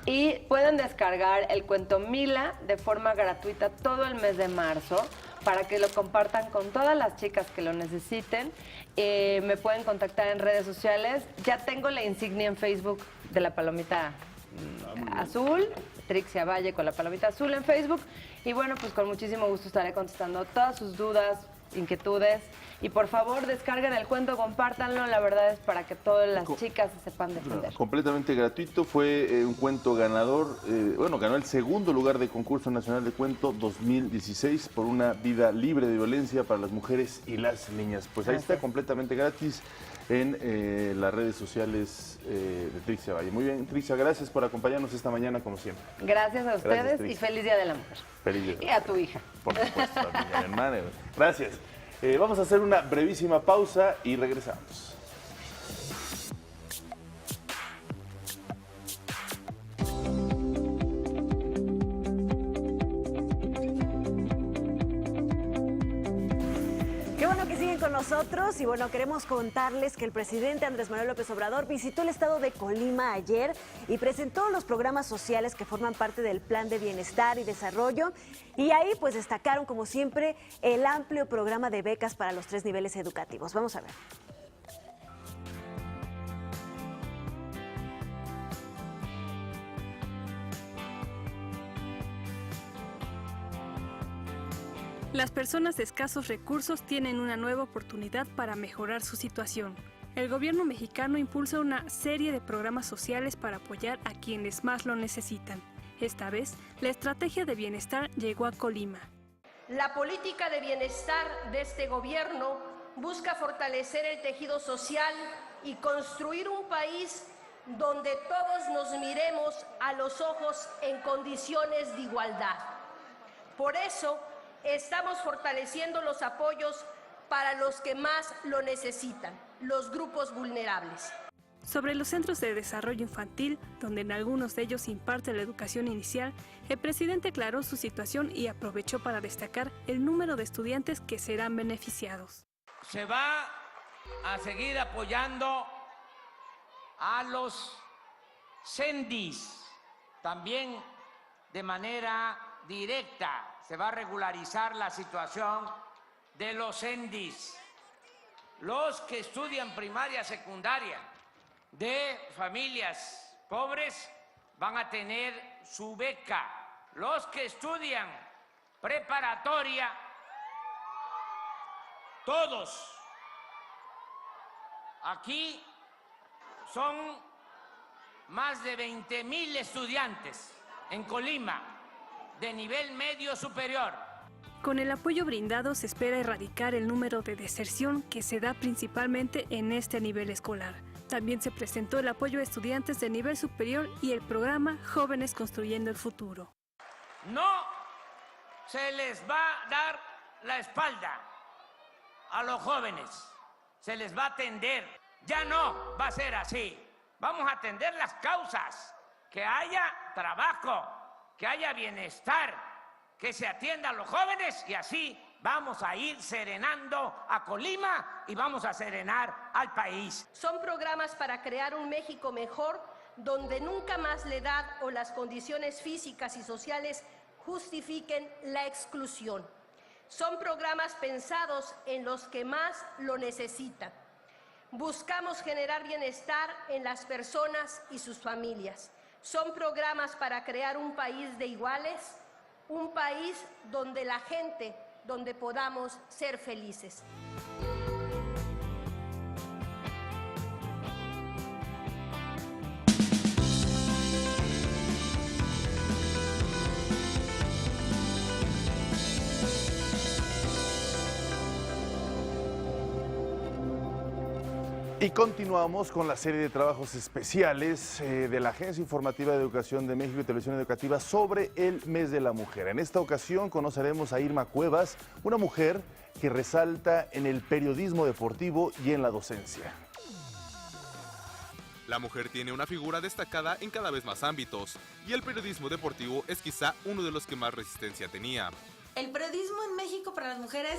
y pueden descargar el cuento Mila de forma gratuita todo el mes de marzo para que lo compartan con todas las chicas que lo necesiten. Me pueden contactar en redes sociales. Ya tengo la insignia en Facebook de la palomita azul, Trixia Valle con la palomita azul en Facebook. Y bueno, pues con muchísimo gusto estaré contestando todas sus dudas, inquietudes. Y por favor, descarguen el cuento, compártanlo. La verdad es para que todas las chicas se sepan defender. Completamente gratuito. Fue un cuento ganador. Ganó el segundo lugar de Concurso Nacional de Cuento 2016 por una vida libre de violencia para las mujeres y las niñas. Pues ahí está, completamente gratis en las redes sociales de Trixia Valle. Muy bien, Trixia, gracias por acompañarnos esta mañana, como siempre. Gracias a ustedes y feliz Día de la Mujer. Feliz Día. Y a tu hija. Por supuesto, a mi hermana. Gracias. Vamos a hacer una brevísima pausa y regresamos. Qué bueno que siguen con nosotros y bueno, queremos contarles que el presidente Andrés Manuel López Obrador visitó el estado de Colima ayer y presentó los programas sociales que forman parte del Plan de Bienestar y Desarrollo, y ahí pues destacaron como siempre el amplio programa de becas para los 3 niveles educativos. Vamos a ver. Las personas de escasos recursos tienen una nueva oportunidad para mejorar su situación. El gobierno mexicano impulsa una serie de programas sociales para apoyar a quienes más lo necesitan. Esta vez, la estrategia de bienestar llegó a Colima. La política de bienestar de este gobierno busca fortalecer el tejido social y construir un país donde todos nos miremos a los ojos en condiciones de igualdad. Por eso, estamos fortaleciendo los apoyos para los que más lo necesitan, los grupos vulnerables. Sobre los centros de desarrollo infantil, donde en algunos de ellos se imparte la educación inicial, el presidente aclaró su situación y aprovechó para destacar el número de estudiantes que serán beneficiados. Se va a seguir apoyando a los CENDIs, también de manera directa. Se va a regularizar la situación de los CENDIs. Los que estudian primaria, secundaria de familias pobres van a tener su beca. Los que estudian preparatoria, todos. Aquí son más de 20,000 estudiantes en Colima de nivel medio superior. Con el apoyo brindado se espera erradicar el número de deserción que se da principalmente en este nivel escolar. También se presentó el apoyo a estudiantes de nivel superior y el programa Jóvenes Construyendo el Futuro. No se les va a dar la espalda a los jóvenes, se les va a atender. Ya no va a ser así. Vamos a atender las causas, que haya trabajo, que haya bienestar, que se atienda a los jóvenes y así vamos a ir serenando a Colima y vamos a serenar al país. Son programas para crear un México mejor, donde nunca más la edad o las condiciones físicas y sociales justifiquen la exclusión. Son programas pensados en los que más lo necesitan. Buscamos generar bienestar en las personas y sus familias. Son programas para crear un país de iguales, un país donde la gente, donde podamos ser felices. Y continuamos con la serie de trabajos especiales de la Agencia Informativa de Educación de México y Televisión Educativa sobre el Mes de la Mujer. En esta ocasión conoceremos a Irma Cuevas, una mujer que resalta en el periodismo deportivo y en la docencia. La mujer tiene una figura destacada en cada vez más ámbitos, y el periodismo deportivo es quizá uno de los que más resistencia tenía. El periodismo en México para las mujeres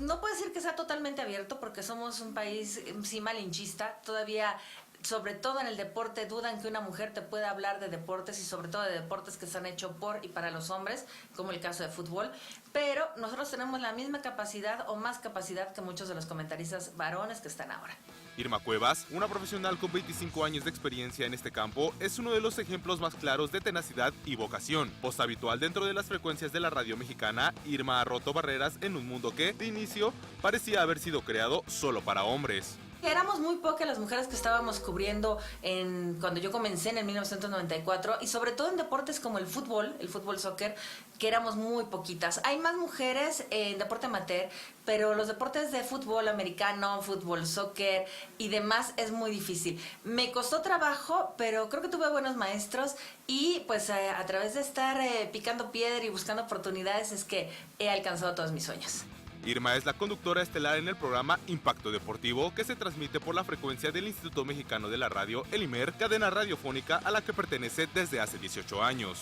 no puedo decir que sea totalmente abierto porque somos un país sí malinchista, todavía sobre todo en el deporte dudan que una mujer te pueda hablar de deportes y sobre todo de deportes que se han hecho por y para los hombres, como el caso de fútbol, pero nosotros tenemos la misma capacidad o más capacidad que muchos de los comentaristas varones que están ahora. Irma Cuevas, una profesional con 25 años de experiencia en este campo, es uno de los ejemplos más claros de tenacidad y vocación. Post habitual dentro de las frecuencias de la radio mexicana, Irma ha roto barreras en un mundo que, de inicio, parecía haber sido creado solo para hombres. Éramos muy pocas las mujeres que estábamos cubriendo cuando yo comencé en el 1994 y sobre todo en deportes como el fútbol soccer, que éramos muy poquitas. Hay más mujeres en deporte amateur, pero los deportes de fútbol americano, fútbol soccer y demás es muy difícil. Me costó trabajo, pero creo que tuve buenos maestros y pues a través de estar picando piedra y buscando oportunidades es que he alcanzado todos mis sueños. Irma es la conductora estelar en el programa Impacto Deportivo, que se transmite por la frecuencia del Instituto Mexicano de la Radio, el IMER, cadena radiofónica a la que pertenece desde hace 18 años.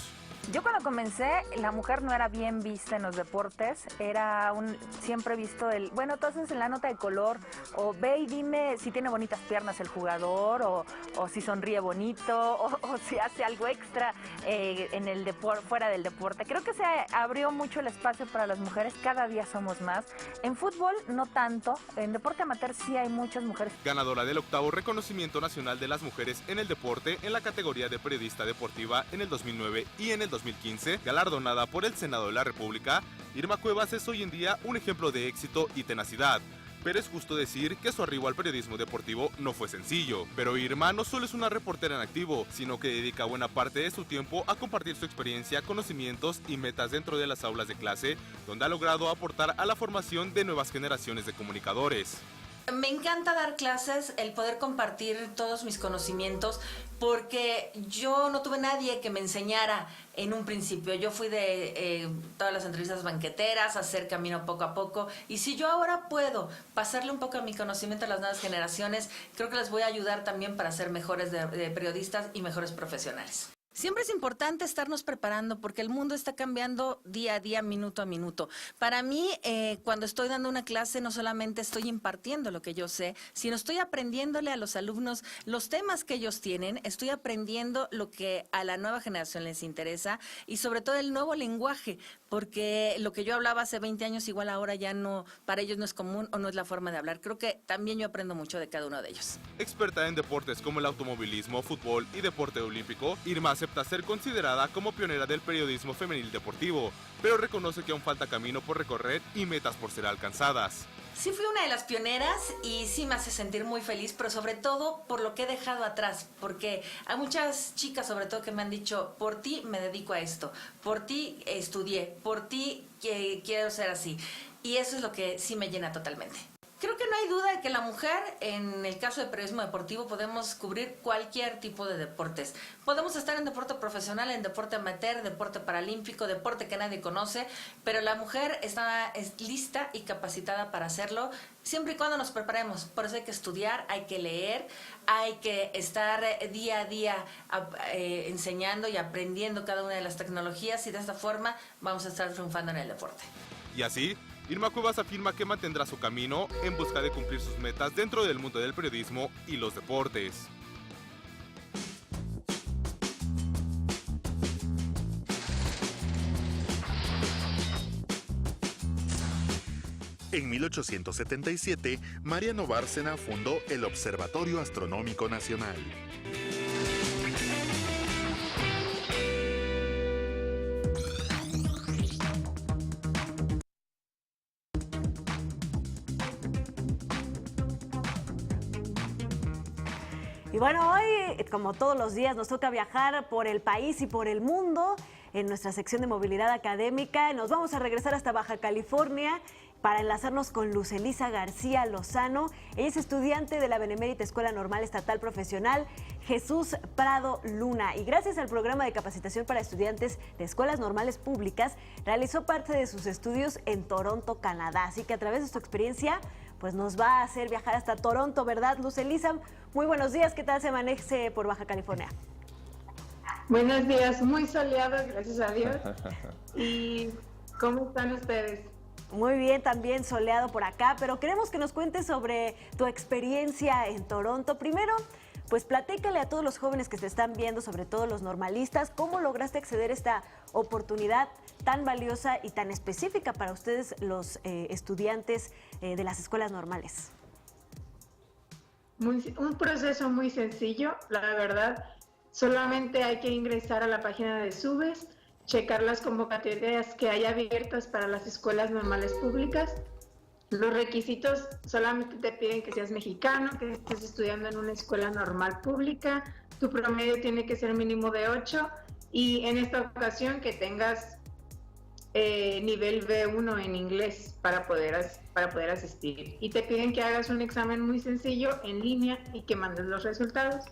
Yo cuando comencé, la mujer no era bien vista en los deportes, era siempre visto bueno, tú haces la nota de color, o ve y dime si tiene bonitas piernas el jugador, o si sonríe bonito, o si hace algo extra en el fuera del deporte. Creo que se abrió mucho el espacio para las mujeres, cada día somos más. En fútbol no tanto, en deporte amateur sí hay muchas mujeres. Ganadora del 8º reconocimiento nacional de las mujeres en el deporte en la categoría de periodista deportiva en el 2009 y en el 2015, galardonada por el Senado de la República, Irma Cuevas es hoy en día un ejemplo de éxito y tenacidad. Pero es justo decir que su arribo al periodismo deportivo no fue sencillo. Pero Irma no solo es una reportera en activo, sino que dedica buena parte de su tiempo a compartir su experiencia, conocimientos y metas dentro de las aulas de clase, donde ha logrado aportar a la formación de nuevas generaciones de comunicadores. Me encanta dar clases, el poder compartir todos mis conocimientos, porque yo no tuve nadie que me enseñara en un principio. Yo fui de todas las entrevistas banqueteras, hacer camino poco a poco, y si yo ahora puedo pasarle un poco a mi conocimiento a las nuevas generaciones, creo que les voy a ayudar también para ser mejores de periodistas y mejores profesionales. Siempre es importante estarnos preparando porque el mundo está cambiando día a día, minuto a minuto. Para mí, cuando estoy dando una clase, no solamente estoy impartiendo lo que yo sé, sino estoy aprendiéndole a los alumnos los temas que ellos tienen, estoy aprendiendo lo que a la nueva generación les interesa y sobre todo el nuevo lenguaje, porque lo que yo hablaba hace 20 años igual ahora ya no, para ellos no es común o no es la forma de hablar. Creo que también yo aprendo mucho de cada uno de ellos. Experta en deportes como el automovilismo, fútbol y deporte olímpico, Irma acepta ser considerada como pionera del periodismo femenil deportivo, pero reconoce que aún falta camino por recorrer y metas por ser alcanzadas. Sí fui una de las pioneras y sí me hace sentir muy feliz, pero sobre todo por lo que he dejado atrás, porque hay muchas chicas sobre todo que me han dicho, por ti me dedico a esto, por ti estudié, por ti quiero ser así, y eso es lo que sí me llena totalmente. Creo que no hay duda de que la mujer, en el caso de periodismo deportivo, podemos cubrir cualquier tipo de deportes. Podemos estar en deporte profesional, en deporte amateur, deporte paralímpico, deporte que nadie conoce, pero la mujer es lista y capacitada para hacerlo, siempre y cuando nos preparemos. Por eso hay que estudiar, hay que leer, hay que estar día a día enseñando y aprendiendo cada una de las tecnologías, y de esta forma vamos a estar triunfando en el deporte. Y así, Irma Cuevas afirma que mantendrá su camino en busca de cumplir sus metas dentro del mundo del periodismo y los deportes. En 1877, Mariano Bárcena fundó el Observatorio Astronómico Nacional. Y bueno, hoy, como todos los días, nos toca viajar por el país y por el mundo en nuestra sección de movilidad académica. Nos vamos a regresar hasta Baja California para enlazarnos con Luz Elisa García Lozano. Ella es estudiante de la Benemérita Escuela Normal Estatal Profesional Jesús Prado Luna, y gracias al programa de capacitación para estudiantes de escuelas normales públicas, realizó parte de sus estudios en Toronto, Canadá. Así que a través de su experiencia, pues nos va a hacer viajar hasta Toronto, ¿verdad, Luz Elisa? Muy buenos días, ¿qué tal se maneje por Baja California? Buenos días, muy soleado, gracias a Dios. ¿Y cómo están ustedes? Muy bien, también soleado por acá, pero queremos que nos cuentes sobre tu experiencia en Toronto. Primero, pues platícale a todos los jóvenes que te están viendo, sobre todo los normalistas, cómo lograste acceder a esta oportunidad tan valiosa y tan específica para ustedes, los estudiantes de las escuelas normales. Un proceso muy sencillo, la verdad. Solamente hay que ingresar a la página de SUBES, checar las convocatorias que hay abiertas para las escuelas normales públicas. Los requisitos solamente te piden que seas mexicano, que estés estudiando en una escuela normal pública, tu promedio tiene que ser mínimo de 8 y en esta ocasión que tengas nivel B1 en inglés para poder asistir. Y te piden que hagas un examen muy sencillo en línea y que mandes los resultados.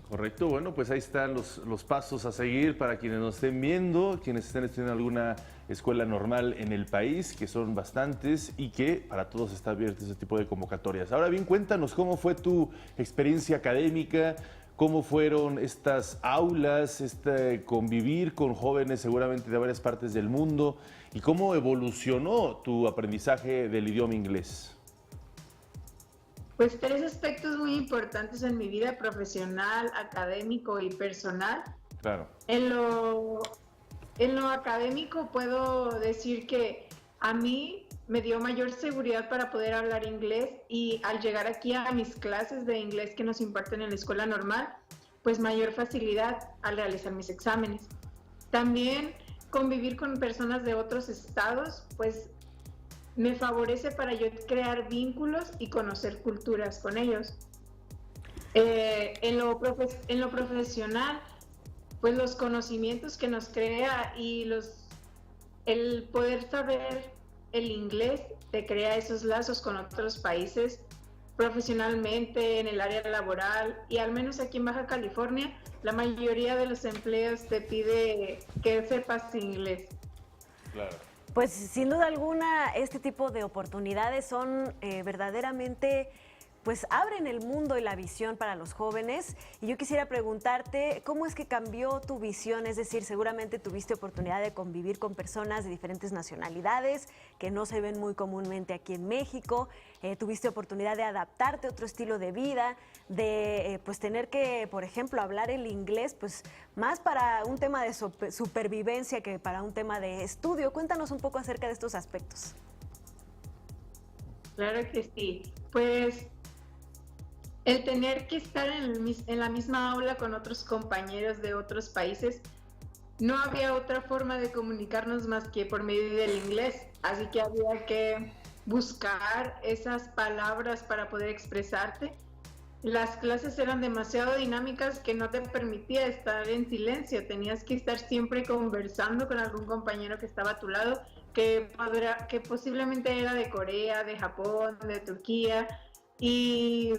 Correcto, bueno, pues ahí están los pasos a seguir para quienes nos estén viendo, quienes estén estudiando alguna escuela normal en el país, que son bastantes y que para todos está abierto ese tipo de convocatorias. Ahora bien, cuéntanos cómo fue tu experiencia académica, cómo fueron estas aulas, convivir con jóvenes seguramente de varias partes del mundo y cómo evolucionó tu aprendizaje del idioma inglés. Pues 3 aspectos muy importantes en mi vida profesional, académico y personal. Claro. En lo académico puedo decir que a mí me dio mayor seguridad para poder hablar inglés y al llegar aquí a mis clases de inglés que nos imparten en la escuela normal, pues mayor facilidad al realizar mis exámenes. También convivir con personas de otros estados, pues me favorece para yo crear vínculos y conocer culturas con ellos. En lo profesional, pues los conocimientos que nos crea y el poder saber el inglés te crea esos lazos con otros países profesionalmente, en el área laboral, y al menos aquí en Baja California, la mayoría de los empleos te pide que sepas inglés. Claro. Pues sin duda alguna, este tipo de oportunidades son verdaderamente, pues abren el mundo y la visión para los jóvenes. Y yo quisiera preguntarte, ¿cómo es que cambió tu visión? Es decir, seguramente tuviste oportunidad de convivir con personas de diferentes nacionalidades que no se ven muy comúnmente aquí en México. Tuviste oportunidad de adaptarte a otro estilo de vida, de pues tener que, por ejemplo, hablar el inglés, pues más para un tema de supervivencia que para un tema de estudio. Cuéntanos un poco acerca de estos aspectos. Claro que sí. Pues el tener que estar en la misma aula con otros compañeros de otros países, no había otra forma de comunicarnos más que por medio del inglés, así que había que buscar esas palabras para poder expresarte las clases eran demasiado dinámicas que no te permitía estar en silencio, tenías que estar siempre conversando con algún compañero que estaba a tu lado, que posiblemente era de Corea, de Japón, de Turquía, y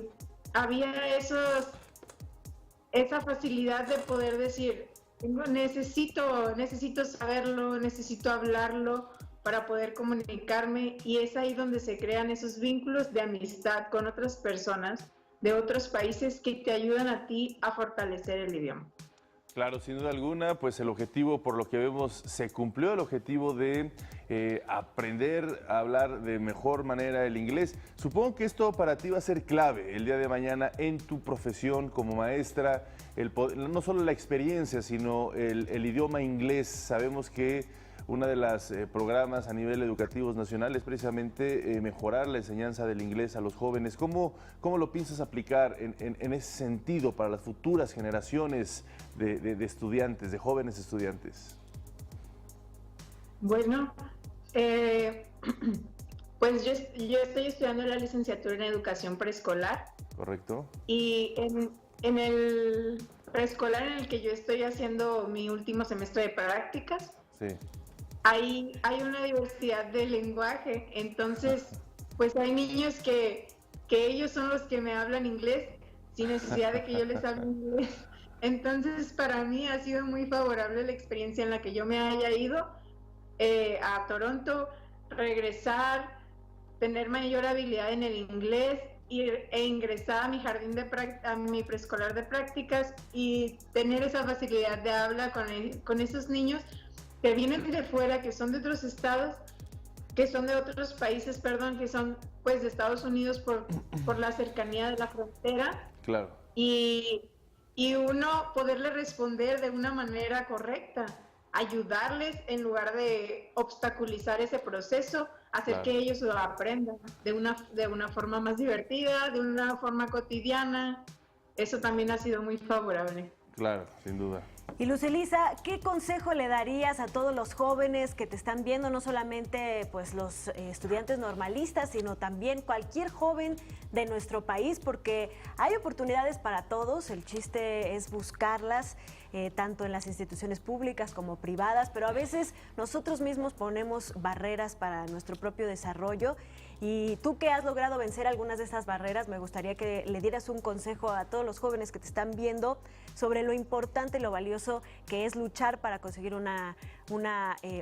había esa facilidad de poder decir, necesito saberlo, necesito hablarlo para poder comunicarme, y es ahí donde se crean esos vínculos de amistad con otras personas de otros países que te ayudan a ti a fortalecer el idioma. Claro, sin duda alguna, pues el objetivo, por lo que vemos, se cumplió, el objetivo de aprender a hablar de mejor manera el inglés. Supongo que esto para ti va a ser clave el día de mañana en tu profesión como maestra, no solo la experiencia, sino el idioma inglés. Sabemos que uno de los programas a nivel educativo nacional es precisamente mejorar la enseñanza del inglés a los jóvenes. ¿Cómo lo piensas aplicar en ese sentido para las futuras generaciones de estudiantes, de jóvenes estudiantes? Bueno, pues yo estoy estudiando la licenciatura en educación preescolar. Correcto. Y en el preescolar en el que yo estoy haciendo mi último semestre de prácticas, sí, hay una diversidad de lenguaje, entonces pues hay niños que ellos son los que me hablan inglés sin necesidad de que yo les hable inglés. Entonces para mí ha sido muy favorable la experiencia en la que yo me haya ido a Toronto, regresar, tener mayor habilidad en el inglés e ingresar a mi jardín a mi preescolar de prácticas y tener esa facilidad de habla con esos niños que vienen de fuera, que son de otros estados, que son de otros países, perdón, que son pues de Estados Unidos por la cercanía de la frontera. Claro. Y uno poderle responder de una manera correcta, ayudarles en lugar de obstaculizar ese proceso, hacer Claro. que ellos lo aprendan de una forma más divertida, de una forma cotidiana. Eso también ha sido muy favorable. Claro, sin duda. Y Luz Elisa, ¿qué consejo le darías a todos los jóvenes que te están viendo, no solamente pues los estudiantes normalistas, sino también cualquier joven de nuestro país? Porque hay oportunidades para todos, el chiste es buscarlas, tanto en las instituciones públicas como privadas, pero a veces nosotros mismos ponemos barreras para nuestro propio desarrollo. Y tú que has logrado vencer algunas de estas barreras, me gustaría que le dieras un consejo a todos los jóvenes que te están viendo sobre lo importante y lo valioso que es luchar para conseguir una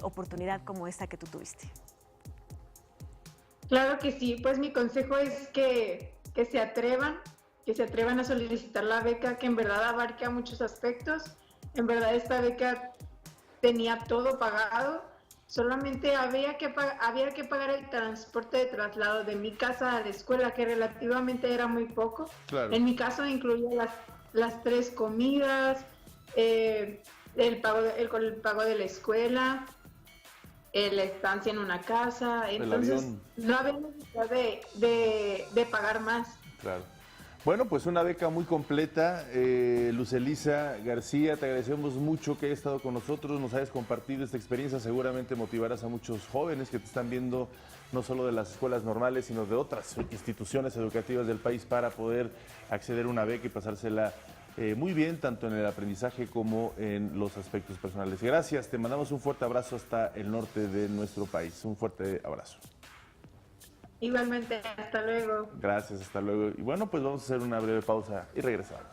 oportunidad como esta que tú tuviste. Claro que sí, pues mi consejo es que se atrevan a solicitar la beca, que en verdad abarca muchos aspectos. En verdad esta beca tenía todo pagado. Solamente había que pagar el transporte de traslado de mi casa a la escuela, que relativamente era muy poco. Claro. En mi caso incluía las 3 comidas, el pago de la escuela, la estancia en una casa. Entonces no había necesidad de pagar más. Claro. Bueno, pues una beca muy completa. Luz Elisa García, te agradecemos mucho que hayas estado con nosotros, nos hayas compartido esta experiencia. Seguramente motivarás a muchos jóvenes que te están viendo, no solo de las escuelas normales, sino de otras instituciones educativas del país, para poder acceder a una beca y pasársela muy bien, tanto en el aprendizaje como en los aspectos personales. Gracias, te mandamos un fuerte abrazo hasta el norte de nuestro país. Un fuerte abrazo. Igualmente, hasta luego. Gracias, hasta luego. Y bueno, pues vamos a hacer una breve pausa y regresamos.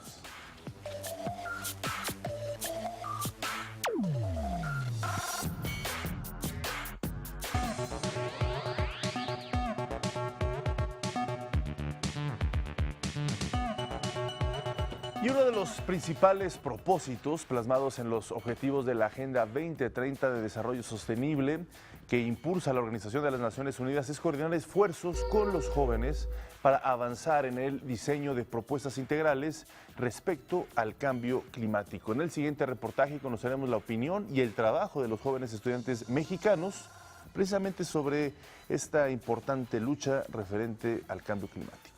Y uno de los principales propósitos plasmados en los objetivos de la Agenda 2030 de Desarrollo Sostenible que impulsa la Organización de las Naciones Unidas es coordinar esfuerzos con los jóvenes para avanzar en el diseño de propuestas integrales respecto al cambio climático. En el siguiente reportaje conoceremos la opinión y el trabajo de los jóvenes estudiantes mexicanos precisamente sobre esta importante lucha referente al cambio climático.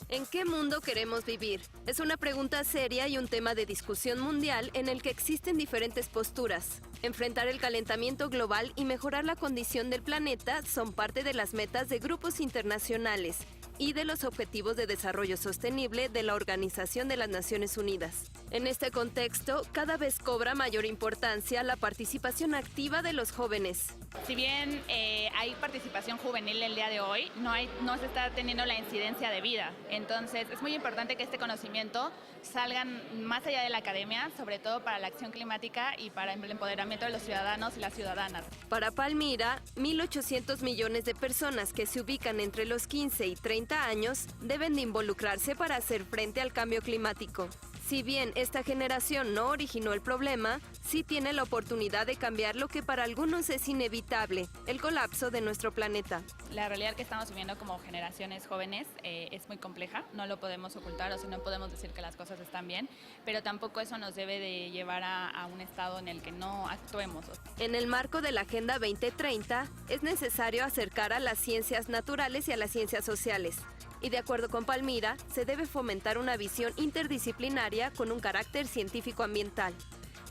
¿En qué mundo queremos vivir? Es una pregunta seria y un tema de discusión mundial en el que existen diferentes posturas. Enfrentar el calentamiento global y mejorar la condición del planeta son parte de las metas de grupos internacionales y de los Objetivos de Desarrollo Sostenible de la Organización de las Naciones Unidas. En este contexto, cada vez cobra mayor importancia la participación activa de los jóvenes. Si bien hay participación juvenil el día de hoy, no se está teniendo la incidencia de vida. Entonces, es muy importante que este conocimiento salga más allá de la academia, sobre todo para la acción climática y para el empoderamiento de los ciudadanos y las ciudadanas. Para Palmira, 1.800 millones de personas que se ubican entre los 15 y 30 años deben de involucrarse para hacer frente al cambio climático. Si bien esta generación no originó el problema, sí tiene la oportunidad de cambiar lo que para algunos es inevitable, el colapso de nuestro planeta. La realidad que estamos viviendo como generaciones jóvenes es muy compleja, no lo podemos ocultar, o sea, no podemos decir que las cosas están bien, pero tampoco eso nos debe de llevar a un estado en el que no actuemos. En el marco de la Agenda 2030, es necesario acercar a las ciencias naturales y a las ciencias sociales. Y de acuerdo con Palmira, se debe fomentar una visión interdisciplinaria con un carácter científico-ambiental.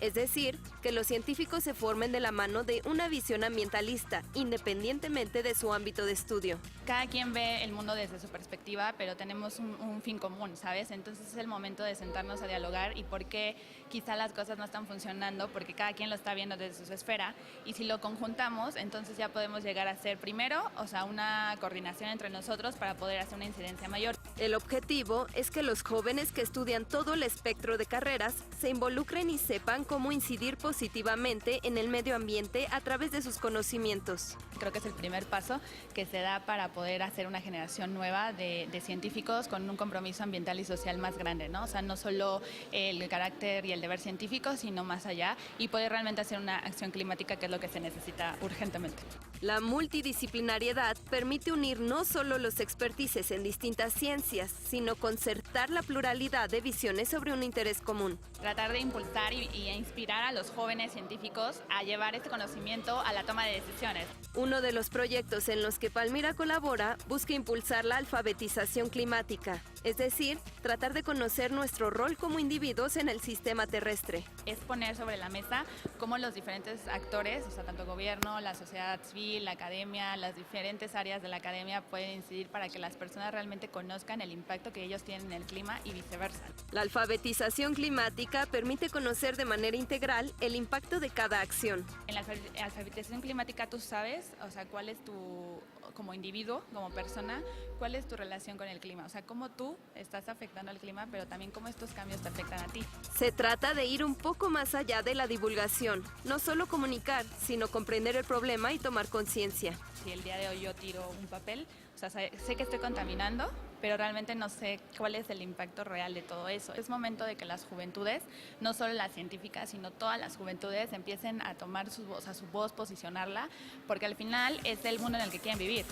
Es decir, que los científicos se formen de la mano de una visión ambientalista, independientemente de su ámbito de estudio. Cada quien ve el mundo desde su perspectiva, pero tenemos un fin común, ¿sabes? Entonces es el momento de sentarnos a dialogar y por qué quizá las cosas no están funcionando, porque cada quien lo está viendo desde su esfera, y si lo conjuntamos, entonces ya podemos llegar a hacer primero, o sea, una coordinación entre nosotros para poder hacer una incidencia mayor. El objetivo es que los jóvenes que estudian todo el espectro de carreras se involucren y sepan cómo incidir positivamente en el medio ambiente a través de sus conocimientos. Creo que es el primer paso que se da para poder hacer una generación nueva de científicos con un compromiso ambiental y social más grande, ¿no? O sea, no solo el carácter y el deber científico, sino más allá, y poder realmente hacer una acción climática, que es lo que se necesita urgentemente. La multidisciplinariedad permite unir no solo los expertices en distintas ciencias, sino concertar la pluralidad de visiones sobre un interés común. Tratar de impulsar y inspirar a los jóvenes científicos a llevar este conocimiento a la toma de decisiones. Uno de los proyectos en los que Palmira colabora busca impulsar la alfabetización climática, es decir, tratar de conocer nuestro rol como individuos en el sistema terrestre. Es poner sobre la mesa cómo los diferentes actores, o sea, tanto el gobierno, la sociedad civil, la academia, las diferentes áreas de la academia pueden incidir para que las personas realmente conozcan el impacto que ellos tienen en el clima y viceversa. La alfabetización climática permite conocer de manera integral el impacto de cada acción. En la alfabetización climática tú sabes, o sea, cuál es tu, como individuo, como persona, cuál es tu relación con el clima, o sea, cómo tú estás afectando al clima, pero también cómo estos cambios te afectan a ti. Se trata de ir un poco más allá de la divulgación, no solo comunicar, sino comprender el problema y tomar conciencia. Si el día de hoy yo tiro un papel, o sea, sé que estoy contaminando, pero realmente no sé cuál es el impacto real de todo eso. Es momento de que las juventudes, no solo las científicas, sino todas las juventudes empiecen a tomar su voz, posicionarla, porque al final es el mundo en el que quieren vivir.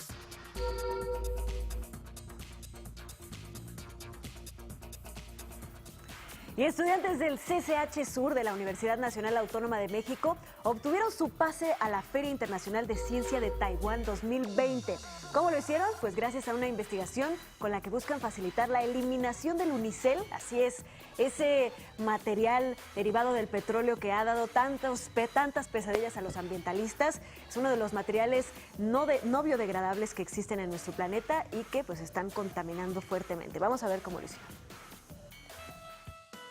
Y estudiantes del CCH Sur de la Universidad Nacional Autónoma de México obtuvieron su pase a la Feria Internacional de Ciencia de Taiwán 2020. ¿Cómo lo hicieron? Pues gracias a una investigación con la que buscan facilitar la eliminación del unicel, así es, ese material derivado del petróleo que ha dado tantas pesadillas a los ambientalistas. Es uno de los materiales no biodegradables que existen en nuestro planeta y que pues están contaminando fuertemente. Vamos a ver cómo lo hicieron.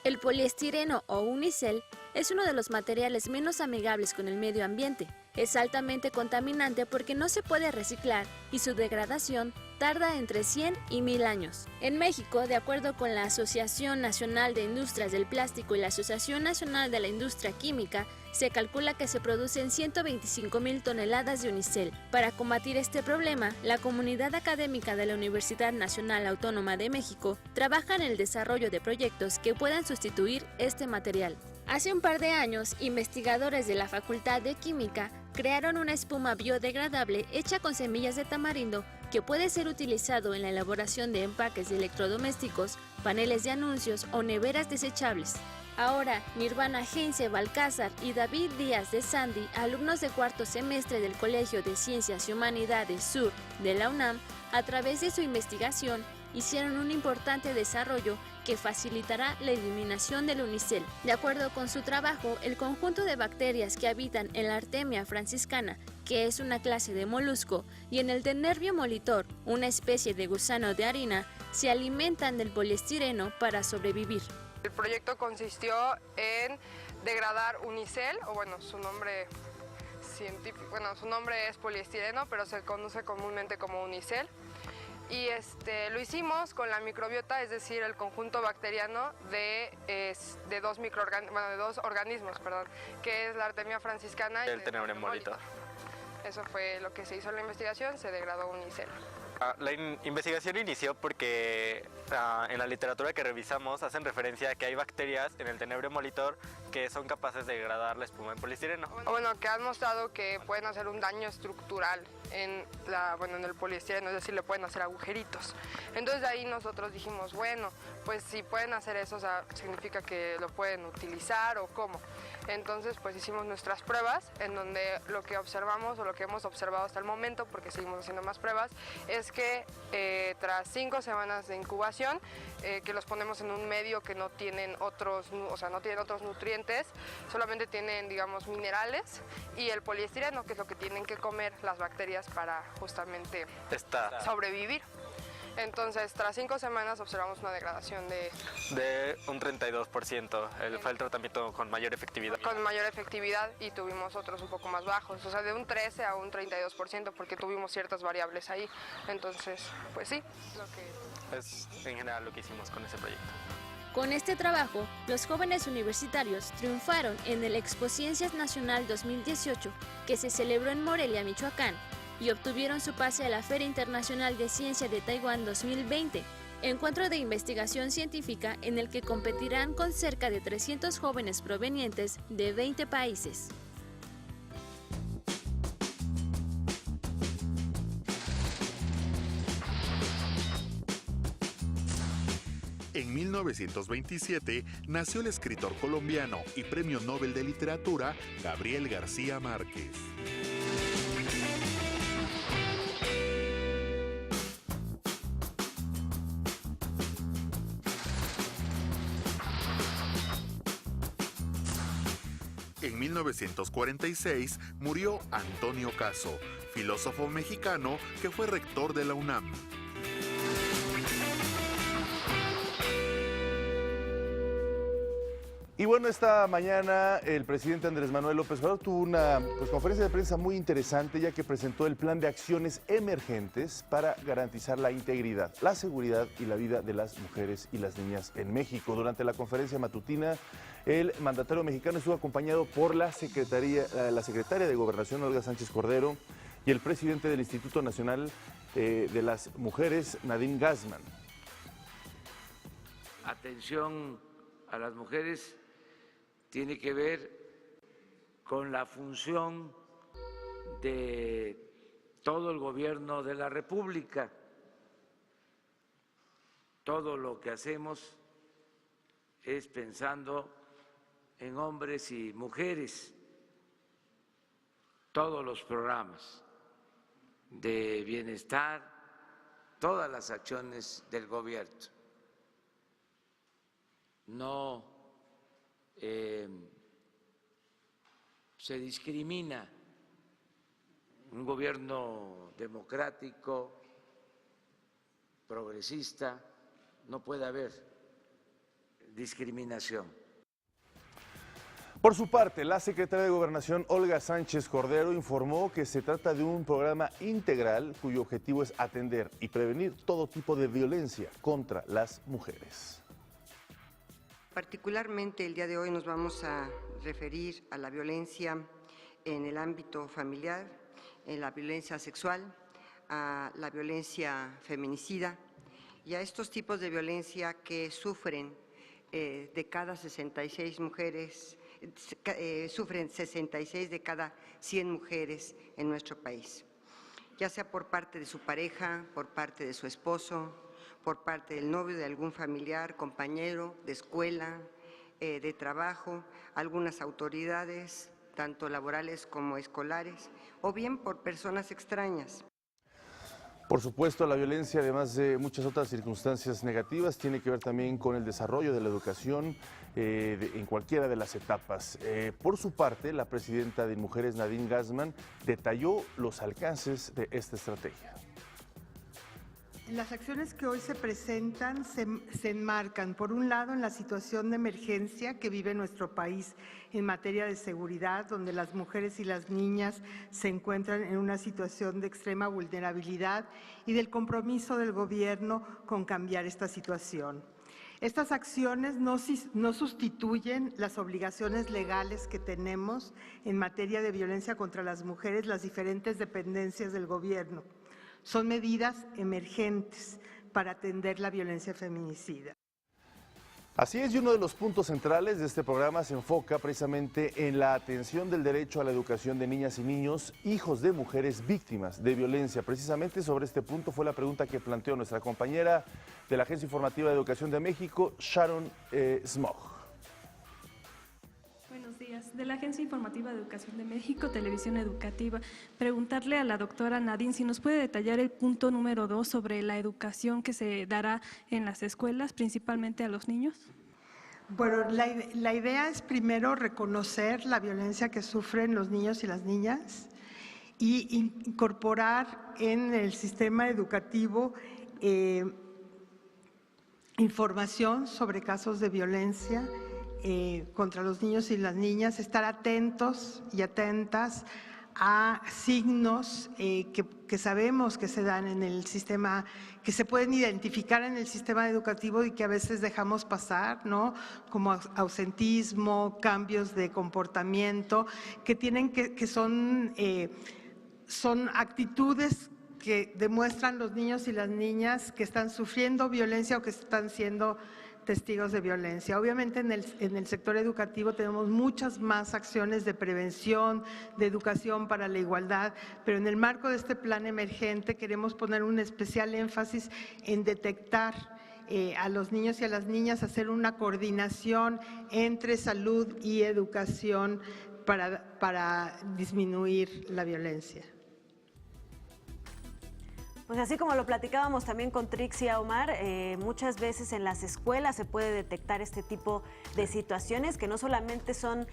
El poliestireno o unicel es uno de los materiales menos amigables con el medio ambiente. Es altamente contaminante porque no se puede reciclar y su degradación tarda entre 100 y 1000 años. En México, de acuerdo con la Asociación Nacional de Industrias del Plástico y la Asociación Nacional de la Industria Química, se calcula que se producen 125,000 toneladas de unicel. Para combatir este problema, la comunidad académica de la Universidad Nacional Autónoma de México trabaja en el desarrollo de proyectos que puedan sustituir este material. Hace un par de años, investigadores de la Facultad de Química crearon una espuma biodegradable hecha con semillas de tamarindo que puede ser utilizado en la elaboración de empaques de electrodomésticos, paneles de anuncios o neveras desechables. Ahora, Nirvana Heinze Balcázar y David Díaz de Sandy, alumnos de cuarto semestre del Colegio de Ciencias y Humanidades Sur de la UNAM, a través de su investigación, hicieron un importante desarrollo que facilitará la eliminación del unicel. De acuerdo con su trabajo, el conjunto de bacterias que habitan en la Artemia franciscana, que es una clase de molusco, y en el Denervio molitor, una especie de gusano de harina, se alimentan del poliestireno para sobrevivir. El proyecto consistió en degradar unicel, o bueno, su nombre científico, su nombre es poliestireno, pero se conoce comúnmente como unicel. Y lo hicimos con la microbiota, es decir, el conjunto bacteriano de dos organismos, que es la Artemia franciscana y el Denervio molitor. Eso fue lo que se hizo en la investigación, se degradó unicel. La investigación inició porque en la literatura que revisamos hacen referencia a que hay bacterias en el Denervio molitor que son capaces de degradar la espuma en poliestireno. Bueno, que han mostrado que pueden hacer un daño estructural en el poliestireno, es decir, le pueden hacer agujeritos. Entonces de ahí nosotros dijimos, bueno, pues si pueden hacer eso, o sea, significa que lo pueden utilizar o cómo. Entonces pues hicimos nuestras pruebas en donde lo que observamos o lo que hemos observado hasta el momento, porque seguimos haciendo más pruebas, es que tras 5 semanas de incubación, que los ponemos en un medio que no tienen otros nutrientes, solamente tienen, digamos, minerales y el poliestireno, que es lo que tienen que comer las bacterias para justamente sobrevivir. Entonces, tras 5 semanas observamos una degradación de un 32%. Fue el tratamiento con mayor efectividad. Con mayor efectividad, y tuvimos otros un poco más bajos, o sea, de un 13 a un 32%, porque tuvimos ciertas variables ahí. Entonces, pues sí. Es en general lo que hicimos con ese proyecto. Con este trabajo, los jóvenes universitarios triunfaron en el Expociencias Nacional 2018, que se celebró en Morelia, Michoacán, y obtuvieron su pase a la Feria Internacional de Ciencia de Taiwán 2020, encuentro de investigación científica en el que competirán con cerca de 300 jóvenes provenientes de 20 países. En 1927 nació el escritor colombiano y Premio Nobel de Literatura Gabriel García Márquez. En 1946 murió Antonio Caso, filósofo mexicano que fue rector de la UNAM. Y bueno, esta mañana el presidente Andrés Manuel López Obrador tuvo una conferencia de prensa muy interesante, ya que presentó el plan de acciones emergentes para garantizar la integridad, la seguridad y la vida de las mujeres y las niñas en México. Durante la conferencia matutina, el mandatario mexicano estuvo acompañado por la secretaria de Gobernación, Olga Sánchez Cordero, y el presidente del Instituto Nacional de las Mujeres, Nadine Gassman. Atención a las mujeres tiene que ver con la función de todo el gobierno de la República. Todo lo que hacemos es pensando en hombres y mujeres. Todos los programas de bienestar, todas las acciones del gobierno. No se discrimina. Un gobierno democrático, progresista, no puede haber discriminación. Por su parte, la secretaria de Gobernación, Olga Sánchez Cordero, informó que se trata de un programa integral cuyo objetivo es atender y prevenir todo tipo de violencia contra las mujeres. Particularmente el día de hoy nos vamos a referir a la violencia en el ámbito familiar, en la violencia sexual, a la violencia feminicida y a estos tipos de violencia que sufren de cada 66 mujeres, sufren 66 de cada 100 mujeres en nuestro país, ya sea por parte de su pareja, por parte de su esposo, por parte del novio, de algún familiar, compañero de escuela, de trabajo, algunas autoridades, tanto laborales como escolares, o bien por personas extrañas. Por supuesto, la violencia, además de muchas otras circunstancias negativas, tiene que ver también con el desarrollo de la educación en cualquiera de las etapas. Por su parte, la presidenta de Mujeres, Nadine Gassmann, detalló los alcances de esta estrategia. Las acciones que hoy se presentan se enmarcan, por un lado, en la situación de emergencia que vive nuestro país en materia de seguridad, donde las mujeres y las niñas se encuentran en una situación de extrema vulnerabilidad, y del compromiso del gobierno con cambiar esta situación. Estas acciones no sustituyen las obligaciones legales que tenemos en materia de violencia contra las mujeres, las diferentes dependencias del gobierno. Son medidas emergentes para atender la violencia feminicida. Así es, y uno de los puntos centrales de este programa se enfoca precisamente en la atención del derecho a la educación de niñas y niños, hijos de mujeres víctimas de violencia. Precisamente sobre este punto fue la pregunta que planteó nuestra compañera de la Agencia Informativa de Educación de México, Sharon Smog. Buenos días, de la Agencia Informativa de Educación de México, Televisión Educativa. Preguntarle a la doctora Nadine si nos puede detallar el punto número 2 sobre la educación que se dará en las escuelas, principalmente a los niños. Bueno, la idea es primero reconocer la violencia que sufren los niños y las niñas y incorporar en el sistema educativo información sobre casos de violencia contra los niños y las niñas, estar atentos y atentas a signos que sabemos que se dan en el sistema, que se pueden identificar en el sistema educativo y que a veces dejamos pasar, ¿no? Como ausentismo, cambios de comportamiento, que son actitudes que demuestran los niños y las niñas que están sufriendo violencia o que están siendo testigos de violencia. Obviamente en el sector educativo tenemos muchas más acciones de prevención, de educación para la igualdad, pero en el marco de este plan emergente queremos poner un especial énfasis en detectar a los niños y a las niñas, hacer una coordinación entre salud y educación para disminuir la violencia. Pues así como lo platicábamos también con Trixia Omar, muchas veces en las escuelas se puede detectar este tipo de situaciones que no solamente son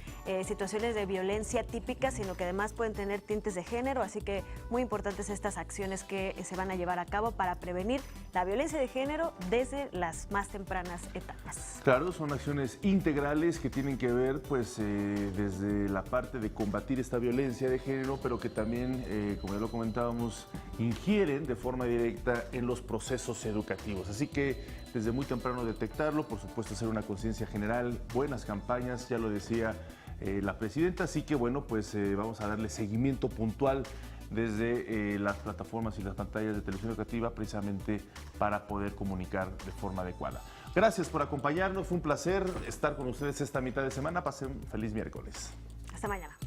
situaciones de violencia típicas, sino que además pueden tener tintes de género, así que muy importantes estas acciones que se van a llevar a cabo para prevenir la violencia de género desde las más tempranas etapas. Claro, son acciones integrales que tienen que ver pues desde la parte de combatir esta violencia de género, pero que también, como ya lo comentábamos, ingieren de forma directa en los procesos educativos. Así que desde muy temprano detectarlo, por supuesto hacer una conciencia general, buenas campañas, ya lo decía la presidenta, así que bueno, pues vamos a darle seguimiento puntual desde las plataformas y las pantallas de televisión educativa precisamente para poder comunicar de forma adecuada. Gracias por acompañarnos, fue un placer estar con ustedes esta mitad de semana, pasen un feliz miércoles. Hasta mañana.